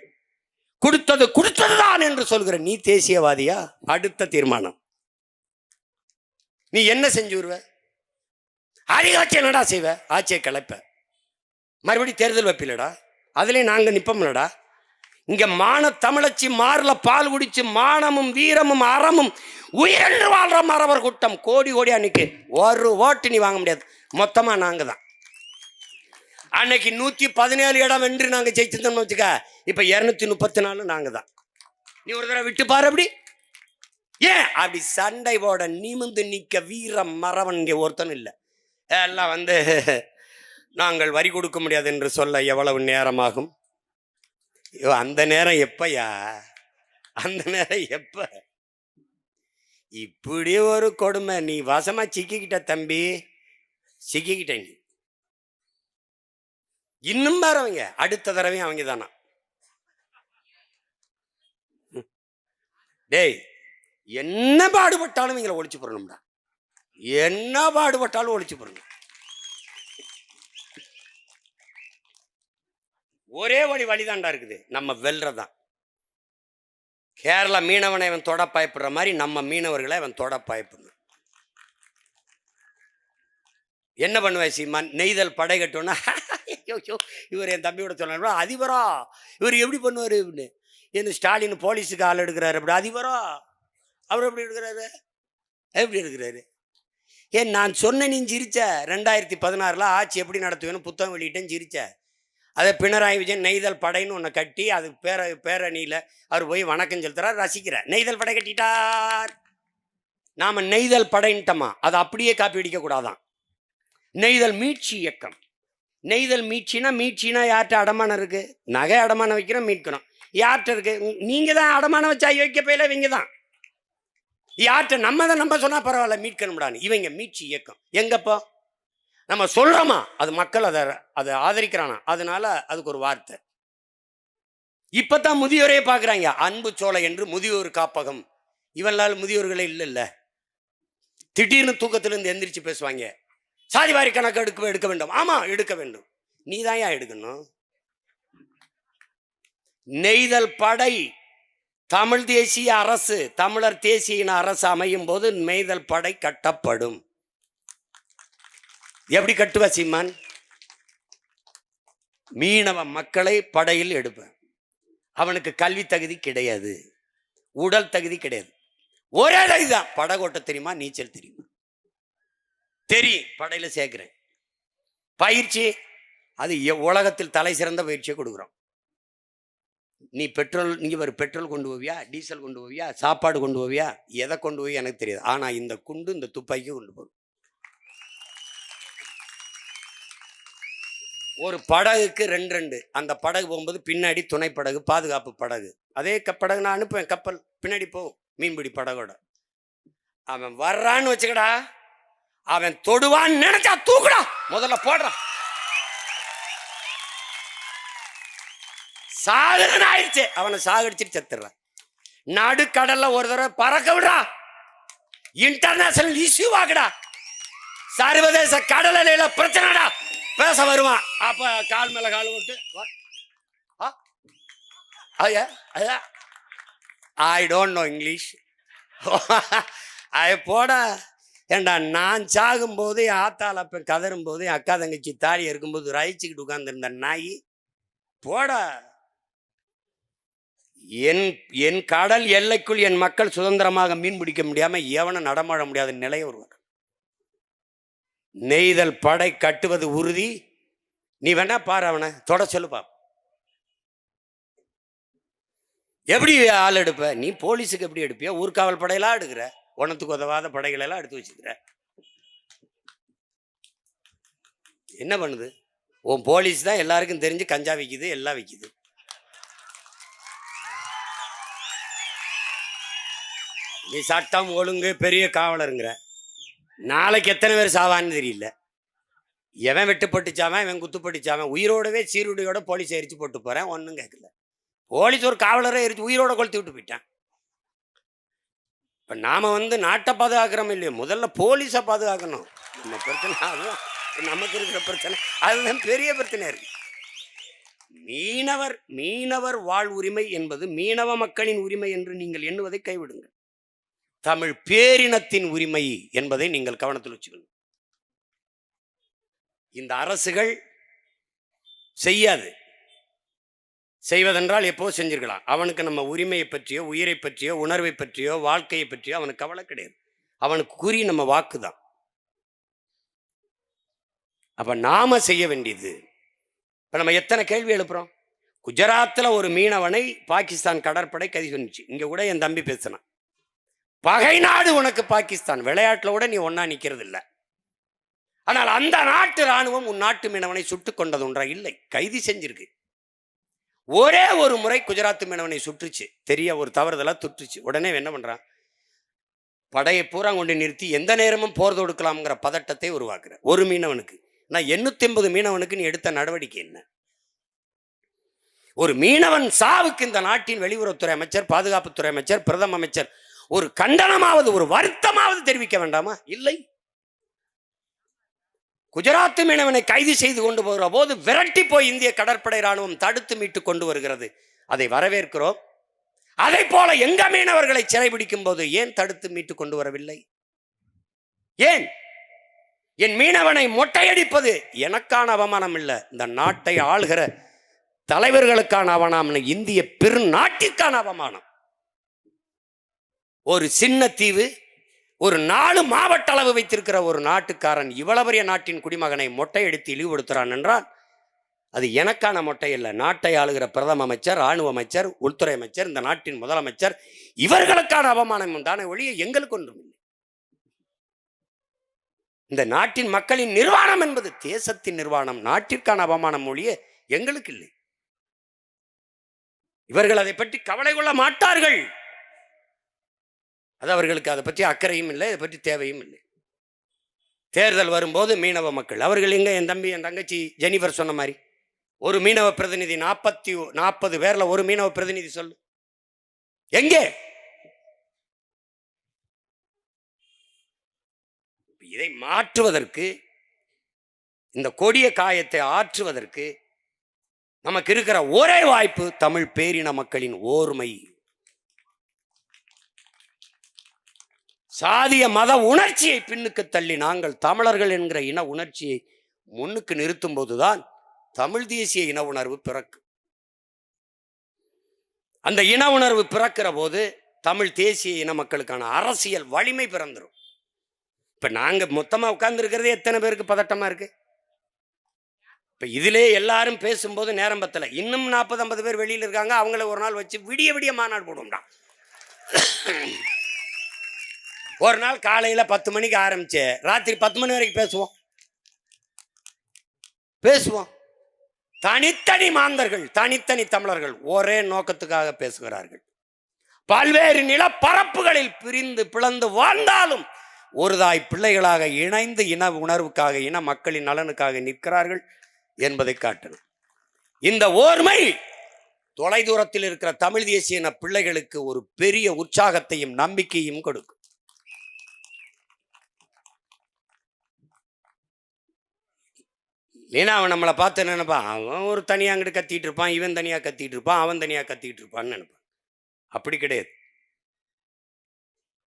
கொடுத்ததுதான் என்று சொல்கிற நீ தேசியவாதியா? அடுத்த தீர்மானம், நீ என்ன செஞ்சு வருவ? அதிகாட்சி என்னடா செய்வ? ஆட்சியை கலைப்ப, மறுபடியும் தேர்தல் வைப்பில்லடா, அதுலயும் நாங்க நிப்போம்லடா. இங்க மான தமிழச்சி மாறல பால் குடிச்சு மானமும் வீரமும் அறமும் உயிரென்று வாழ்ற மறவர் கூட்டம் கோடி கோடி. அன்னைக்கு ஒரு ஓட்டு நீ வாங்க முடியாது, மொத்தமா நாங்க தான். அன்னைக்கு 117 இடம் வென்று நாங்க ஜெயிச்சிருந்தோம்னு வச்சுக்க, இப்ப 234 நாங்க தான். நீ ஒரு தடவை விட்டு பாரு. அப்படி ஏன் அப்படி சண்டை போட நிமிந்து நிக்க வீர மறவன் இங்க ஒருத்தன் இல்லை. எல்லாம் நாங்கள் வரி கொடுக்க முடியாது என்று சொல்ல எவ்வளவு நேரமாகும்? அந்த நேரம் எப்பயா? அந்த நேரம் எப்ப? இப்படி ஒரு கொடுமை. நீ வசமா சிக்கிக்கிட்ட தம்பி, சிக்கிக்கிட்ட. நீ இன்னும் பாருங்க, அடுத்த தடவையும் அவங்க தானா? டேய், என்ன பாடுபட்டாலும் இவங்களை ஒழிச்சு போடணும்டா. என்ன பாடுபட்டாலும் ஒழிச்சு போடணும். ஒரே வழிதாண்டா இருக்குது, நம்ம வெல்றதான். கேரளா மீனவனை அவன் தொட பயப்படுற மாதிரி நம்ம மீனவர்களை அவன் தொட பயப்படணும். என்ன பண்ணுவேன் சீமான்? நெய்தல் படை கட்டோன்னா இவர் என் தம்பியோட சொன்ன அதிபரா, இவர் எப்படி பண்ணுவார் அப்படின்னு. என்ன ஸ்டாலின் போலீஸுக்கு ஆள் எடுக்கிறாரு அப்படி, அதிபரா அவர் எப்படி எடுக்கிறாரு? எப்படி எடுக்கிறாரு? ஏன் நான் சொன்ன நீ சிரிச்ச. 2016 ஆட்சி எப்படி நடத்துவேன்னு புத்தகம் வெளியிட்டேன்னு சிரிச்ச. அதை பினராயி விஜயன் நெய்தல் படைன்னு ஒன்று கட்டி அது பேரணியில் அவர் போய் வணக்கம் செலுத்துறார், ரசிக்கிற. நெய்தல் படை கட்டிட்டார், நாம நெய்தல் படைன்ட்டோமா? அதை அப்படியே காப்பி அடிக்கக்கூடாதான். நெய்தல் மீட்சி இயக்கம். நெய்தல் மீட்சினா யார்கிட்ட அடமானம் இருக்கு? நகை அடமானம் வைக்கிறோம், மீட்கிறோம். யார்கிட்ட இருக்கு? நீங்க தான் அடமானம் வச்சா வைக்க போயில, இவங்க தான். யார்கிட்ட? நம்ம சொன்னா பரவாயில்ல, மீட்கணும்டான்னு. இவங்க மீட்சி இயக்கம். எங்கப்போ நம்ம சொல்றோமா? அது மக்கள் அதை ஆதரிக்கிறானா? அதனால அதுக்கு ஒரு வார்த்தை. இப்பதான் முதியோரே பாக்குறாங்க. அன்பு சோலை என்று முதியோர் காப்பகம். இவனால் முதியோர்களே இல்ல. திடீர்னு தூக்கத்திலிருந்து எந்திரிச்சு பேசுவாங்க, சாதிவாரி கணக்கு எடுக்க வேண்டும். ஆமா, எடுக்க வேண்டும். நீ தான் ஏன் எடுக்கணும்? நெய்தல் படை தமிழ் தேசிய அரசு, தமிழர் தேசிய அரசு அமையும் போது நெய்தல் படை கட்டப்படும். எப்படி கட்டுவ சீமான்? மீனவ மக்களை படையில் எடுப்பேன். அவனுக்கு கல்வி தகுதி கிடையாது, உடல் தகுதி கிடையாது, ஒரே தகுதிதான். படகோட்ட தெரியுமா, நீச்சல் தெரியுமா? தெரியும், படையில சேர்க்கிறேன். பயிற்சி, அது உலகத்தில் தலை சிறந்த பயிற்சியை கொடுக்குறோம். நீ பெட்ரோல் கொண்டு போவியா, டீசல் கொண்டு போவியா, சாப்பாடு கொண்டு போவியா, எதை கொண்டு போய் எனக்கு தெரியாது. ஆனா இந்த குண்டு இந்த துப்பாக்கி கொண்டு போகும். ஒரு படகுக்கு 2 அந்த படகு போகும்போது பின்னாடி துணை படகு, பாதுகாப்பு படகு. அதே படகு நான் அனுப்புவேன், கப்பல் பின்னாடி போகும் மீன்பிடி படகோட. அவன் வர்றான்னு வச்சுக்கடா, அவன் தொடுவான்னு நினைச்சா தூக்குடா, முதல்ல போடுறான். சாகரன் ஆயிடுச்சு, அவனை சாகடிச்சிட்டு செத்துறான். நடுக்கடல்ல ஒரு தடவை பறக்க விடுறா, இன்டர்நேஷனல் இஷ்யூ ஆகுடா, சர்வதேச கடல் அலையில பிரச்சனைடா, பேச வருவான். அப்ப கால் மேல கால் போட்டு ஐ டோன்ட் நோ இங்கிலீஷ் போட. ஏண்டா நான் சாகும்போது என் ஆத்தாள் அப்ப கதரும் போது என் அக்கா தங்கச்சி தாலி இருக்கும்போது ரயிச்சுக்கிட்டு உட்கார்ந்துருந்த நாய் போட. என் கடல் எல்லைக்குள் என் மக்கள் சுதந்திரமாக மீன் பிடிக்க முடியாம எவனும் நடமாட முடியாத நிலை வருவார். நெய்தல் படை கட்டுவது உறுதி. நீ வேணா பாரு, அவனை தொட சொல்லுப்பா. எப்படி ஆள் எடுப்ப நீ? போலீஸுக்கு எப்படி எடுப்பியா? ஊர்காவல் படையெல்லாம் எடுக்கிற, ஒன்னத்துக்கு உதவாத படைகள் எல்லாம் எடுத்து வச்சுக்கிற. என்ன பண்ணுது உன் போலீஸ்? தான் எல்லாருக்கும் தெரிஞ்சு கஞ்சா விற்கிது, எல்லாம் விற்கிது. நீ சட்டம் ஒழுங்கு பெரிய காவலருங்கிற. நாளைக்கு எத்தனை பேர் சாவான்னு தெரியல. எவன் வெட்டுப்பட்டுச்சாவன், இவன் குத்துப்பட்டுச்சாவன், உயிரோடவே சீருடையோட போலீஸ் எரிச்சு போட்டு போறேன், ஒன்றும் கேட்கல. போலீஸ் ஒரு காவலரை எரிச்சு உயிரோட கொளுத்தி விட்டு போயிட்டான். இப்போ நாம நாட்டை பாதுகாக்கிறோம் இல்லையோ, முதல்ல போலீஸை பாதுகாக்கணும். நம்ம பிரச்சனை அதுதான், நமக்கு இருக்கிற பிரச்சனை அதுதான் பெரிய பிரச்சனை இருக்கு. மீனவர் வாழ் உரிமை என்பது மீனவ மக்களின் உரிமை என்று நீங்கள் எண்ணுவதை கைவிடுங்கள். தமிழ் பேரினத்தின் உரிமை என்பதை நீங்கள் கவனத்தில் வச்சுக்கணும். இந்த அரசுகள் செய்யாது. செய்வதென்றால் எப்போ செஞ்சிருக்கலாம். அவனுக்கு நம்ம உரிமையை பற்றியோ, உயிரை பற்றியோ, உணர்வை பற்றியோ, வாழ்க்கையை பற்றியோ அவனுக்கு கவலை கிடையாது. அவனுக்கு குறி நம்ம வாக்குதான். அப்ப நாம செய்ய வேண்டியது, இப்ப நம்ம எத்தனை கேள்வி எழுப்புறோம். குஜராத்தில் ஒரு மீனவனை பாகிஸ்தான் கடற்படை கைது பண்ணிச்சு. இங்க கூட என் தம்பி பேசினான், பகை நாடு உனக்கு பாகிஸ்தான், விளையாட்டுல கூட நீ ஒன்னா நிக்கிறது இல்லை. ஆனால் அந்த நாட்டு ராணுவம் உன் நாட்டு மீனவனை சுட்டுக் கொண்டது ஒன்றா இல்லை, கைது செஞ்சிருக்கு. ஒரே ஒரு முறை குஜராத் மீனவனை சுற்றுச்சு, தெரிய ஒரு தவறுதலா துட்டுச்சு. உடனே என்ன பண்றான், படையை பூரா கொண்டு நிறுத்தி எந்த நேரமும் போர் தொடுக்கலாம்ங்கிற பதட்டத்தை உருவாக்குற. ஒரு மீனவனுக்கு நான் 850 மீனவனுக்கு நீ எடுத்த நடவடிக்கை என்ன? ஒரு மீனவன் சாவுக்கு இந்த நாட்டின் வெளியுறவுத்துறை அமைச்சர், பாதுகாப்புத்துறை அமைச்சர், பிரதம அமைச்சர் ஒரு கண்டனமாவது, ஒரு வருத்தமாவது தெரிவிக்க வேண்டாமா? இல்லை. குஜராத் மீனவனை கைது செய்து கொண்டு போகிற போது விரட்டி போய் இந்திய கடற்படை ராணுவம் தடுத்து மீட்டு கொண்டு வருகிறது, அதை வரவேற்கிறோம். அதை போல எங்க மீனவர்களை சிறைபிடிக்கும் போது ஏன் தடுத்து மீட்டு கொண்டு வரவில்லை? ஏன்? என் மீனவனை மொட்டையடிப்பது எனக்கான அவமானம் இல்லை, இந்த நாட்டை ஆளுகிற தலைவர்களுக்கான அவமானம், இந்திய பெருநாட்டிற்கான அவமானம். ஒரு சின்ன தீவு, ஒரு 4 மாவட்ட அளவு வைத்திருக்கிற ஒரு நாட்டுக்காரன் இவ்வளவு பெரிய நாட்டின் குடிமகனை மொட்டையடித்து இழிவுபடுத்துறான் என்றால் அது எனக்கான மொட்டை இல்லை, நாட்டை ஆளுகிற பிரதம அமைச்சர், ராணுவ அமைச்சர், உள்துறை அமைச்சர், இந்த நாட்டின் முதலமைச்சர், இவர்களுக்கான அவமானம் தானே ஒழிய எங்களுக்கு ஒன்றும் இல்லை. இந்த நாட்டின் மக்களின் நிர்வாணம் என்பது தேசத்தின் நிர்வாணம், நாட்டிற்கான அவமானம் ஒழிய எங்களுக்கு இல்லை. இவர்கள் அதை பற்றி கவலை கொள்ள மாட்டார்கள். அது அவர்களுக்கு அதை பற்றி அக்கறையும் இல்லை, இதை பற்றி தேவையும் இல்லை. தேர்தல் வரும்போது மீனவ மக்கள் அவர்கள் எங்க, என் தம்பி என் தங்கச்சி ஜெனிஃபர் சொன்ன மாதிரி ஒரு மீனவ பிரதிநிதி 40 பேர்ல ஒரு மீனவ பிரதிநிதி சொல்லு எங்கே? இதை மாற்றுவதற்கு, இந்த கொடிய காயத்தை ஆற்றுவதற்கு நமக்கு இருக்கிற ஒரே வாய்ப்பு தமிழ் பேரின மக்களின் ஓர்மை. சாதிய மத உணர்ச்சியை பின்னுக்கு தள்ளி நாங்கள் தமிழர்கள் என்கிற இன உணர்ச்சியை முன்னுக்கு நிறுத்தும் போதுதான் தமிழ் தேசிய இன உணர்வு பிறக்கும். அந்த இன உணர்வு பிறக்கிற போது தமிழ் தேசிய இன மக்களுக்கான அரசியல் வலிமை பிறந்துடும். இப்ப நாங்க மொத்தமா உட்கார்ந்து இருக்கிறதே எத்தனை பேருக்கு பதட்டமா இருக்கு? இப்ப இதிலே எல்லாரும் பேசும்போது நேரம் பத்தல. இன்னும் 40-50 பேர் வெளியில் இருக்காங்க. அவங்கள ஒரு நாள் வச்சு விடிய விடிய மாநாடு போடுவோம்டா. ஒரு நாள் காலையில 10 மணிக்கு ஆரம்பிச்சு ராத்திரி 10 மணி வரைக்கும் பேசுவோம். தனித்தனி மாந்தர்கள், தனித்தனி தமிழர்கள் ஒரே நோக்கத்துக்காக பேசுகிறார்கள். பல்வேறு நிலப்பரப்புகளில் பிரிந்து பிளந்து வாழ்ந்தாலும் ஒரு தாய் பிள்ளைகளாக இணைந்து இன உணர்வுக்காக, இன மக்களின் நலனுக்காக நிற்கிறார்கள் என்பதை காட்டணும். இந்த ஓர்மை தொலை தூரத்தில் இருக்கிற தமிழ் தேசிய இன பிள்ளைகளுக்கு ஒரு பெரிய உற்சாகத்தையும் நம்பிக்கையும் கொடுக்கும். ஏன்னா அவன் நம்மளை பார்த்து நினைப்பான், அவன் ஒரு தனியாக அங்கிட்டு கத்திட்டு இருப்பான், இவன் தனியாக கத்திட்டு இருப்பான், அவன் தனியாக கத்திட்டு இருப்பான்னு நினைப்பான். அப்படி கிடையாது.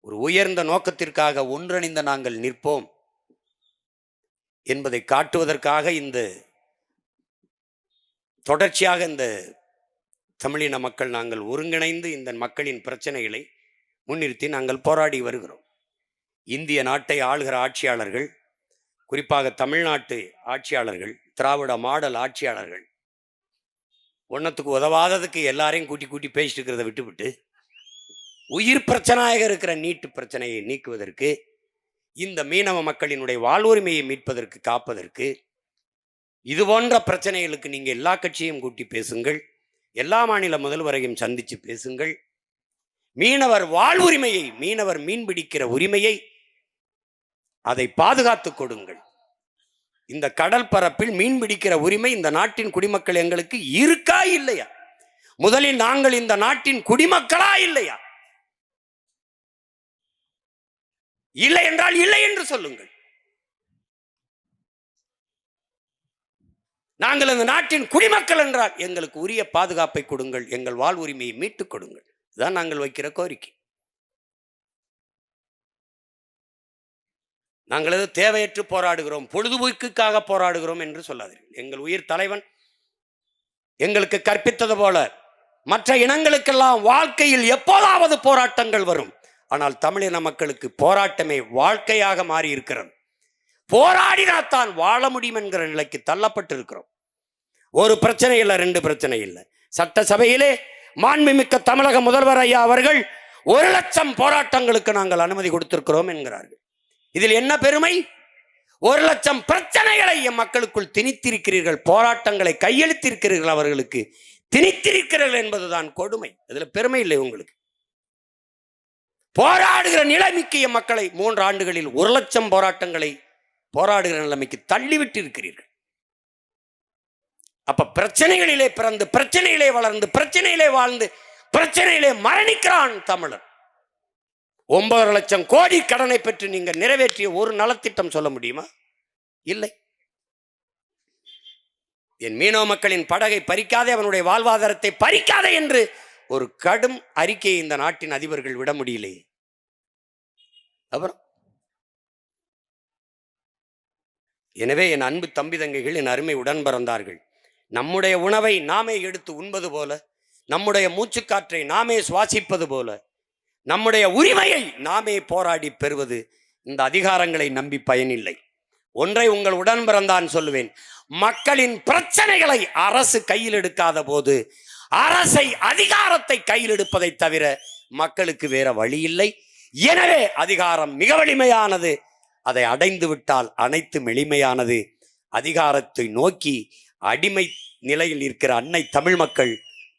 ஒரு உயர்ந்த நோக்கத்திற்காக ஒன்றிணைந்த நாங்கள் நிற்போம் என்பதை காட்டுவதற்காக இந்த தொடர்ச்சியாக இந்த தமிழின மக்கள் நாங்கள் ஒருங்கிணைந்து இந்த மக்களின் பிரச்சனைகளை முன்னிறுத்தி நாங்கள் போராடி வருகிறோம். இந்திய நாட்டை ஆளுகிற ஆட்சியாளர்கள், குறிப்பாக தமிழ்நாட்டு ஆட்சியாளர்கள், திராவிட மாடல் ஆட்சியாளர்கள் ஒன்னத்துக்கு உதவாததுக்கு எல்லாரையும் கூட்டி கூட்டி பேசிட்டு இருக்கிறத விட்டுவிட்டு உயிர் பிரச்சனையாக இருக்கிற நீட்டு பிரச்சனையை நீக்குவதற்கு, இந்த மீனவ மக்களினுடைய வாழ்வுரிமையை மீட்பதற்கு, காப்பதற்கு, இது போன்ற பிரச்சனைகளுக்கு நீங்க எல்லா கட்சியும் கூட்டி பேசுங்கள், எல்லா மாநில முதல்வரையும் சந்திச்சு பேசுங்கள். மீனவர் வாழ்வுரிமையை, மீனவர் மீன்பிடிக்கிற உரிமையை அதை பாதுகாத்து கொடுங்கள். இந்த கடல் பரப்பில் மீன் பிடிக்கிற உரிமை இந்த நாட்டின் குடிமக்கள் எங்களுக்கு இருக்கா இல்லையா? முதலில் நாங்கள் இந்த நாட்டின் குடிமக்களா இல்லையா? இல்லை என்றால் இல்லை என்று சொல்லுங்கள். நாங்கள் இந்த நாட்டின் குடிமக்கள் என்றால் எங்களுக்கு உரிய பாதுகாப்பை கொடுங்கள், எங்கள் வாழ்வுரிமையை மீட்டுக் கொடுங்கள். இதுதான் நாங்கள் வைக்கிற கோரிக்கை. நாங்கள் எது தேவையற்று போராடுகிறோம், பொழுதுபோக்குக்காக போராடுகிறோம் என்று சொல்லாதீர்கள். எங்கள் உயிர் தலைவன் எங்களுக்கு கற்பித்தது போல மற்ற இனங்களுக்கெல்லாம் வாழ்க்கையில் எப்போதாவது போராட்டங்கள் வரும். ஆனால் தமிழின மக்களுக்கு போராட்டமே வாழ்க்கையாக மாறி இருக்கிறது. போராடினாத்தான் வாழ முடியும் என்கிற நிலைக்கு தள்ளப்பட்டிருக்கிறோம். ஒரு பிரச்சனை இல்லை, 2 பிரச்சனை இல்லை. சட்டசபையிலே மாண்புமிக்க தமிழக முதல்வர் ஐயா அவர்கள் 1,00,000 போராட்டங்களுக்கு நாங்கள் அனுமதி கொடுத்திருக்கிறோம் என்கிறார்கள். இதில் என்ன பெருமை? 1,00,000 பிரச்சனைகளை என் மக்களுக்குள் திணித்திருக்கிறீர்கள், போராட்டங்களை கையெழுத்திருக்கிறீர்கள், அவர்களுக்கு திணித்திருக்கிறீர்கள் என்பதுதான் கொடுமை. இதுல பெருமை இல்லை உங்களுக்கு. போராடுகிற நிலைமைக்கு என் மக்களை 3 ஆண்டுகளில் 1,00,000 போராட்டங்களை போராடுகிற நிலைமைக்கு தள்ளிவிட்டு இருக்கிறீர்கள். அப்ப பிரச்சனைகளிலே பிறந்து, பிரச்சனையிலே வளர்ந்து, பிரச்சனையிலே வாழ்ந்து, பிரச்சனையிலே மரணிக்கிறான் தமிழன். 9,00,000 கோடி கடனை பெற்று நீங்க நிறைவேற்றிய ஒரு நலத்திட்டம் சொல்ல முடியுமா? இல்லை. என் மீனவ மக்களின் படகை பறிக்காதே, அவனுடைய வாழ்வாதாரத்தை பறிக்காதே என்று ஒரு கடும் அறிக்கையை இந்த நாட்டின் அதிபர்கள் விட முடியலையே. அப்புறம் எனவே என் அன்பு தம்பி தங்கைகள், என் அருமை உடன் பிறந்தார்கள், நம்முடைய உணவை நாமே எடுத்து உண்பது போல, நம்முடைய மூச்சுக்காற்றை நாமே சுவாசிப்பது போல, நம்முடைய உரிமையை நாமே போராடி பெறுவது இந்த அதிகாரங்களை நம்பி பயனில்லை. ஒன்றை உங்கள் உடன் பிறந்தான் சொல்லுவேன், மக்களின் பிரச்சனைகளை அரசு கையில் எடுக்காத போது அரசை, அதிகாரத்தை கையில் எடுப்பதை தவிர மக்களுக்கு வேற வழி இல்லை. எனவே அதிகாரம் மிக வலிமையானது, அதை அடைந்து விட்டால் அனைத்தும் எளிமையானது. அதிகாரத்தை நோக்கி அடிமை நிலையில் இருக்கிற அன்னை தமிழ் மக்கள்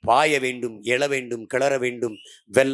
பாய வேண்டும், எழ வேண்டும், கிளற வேண்டும், வெல்ல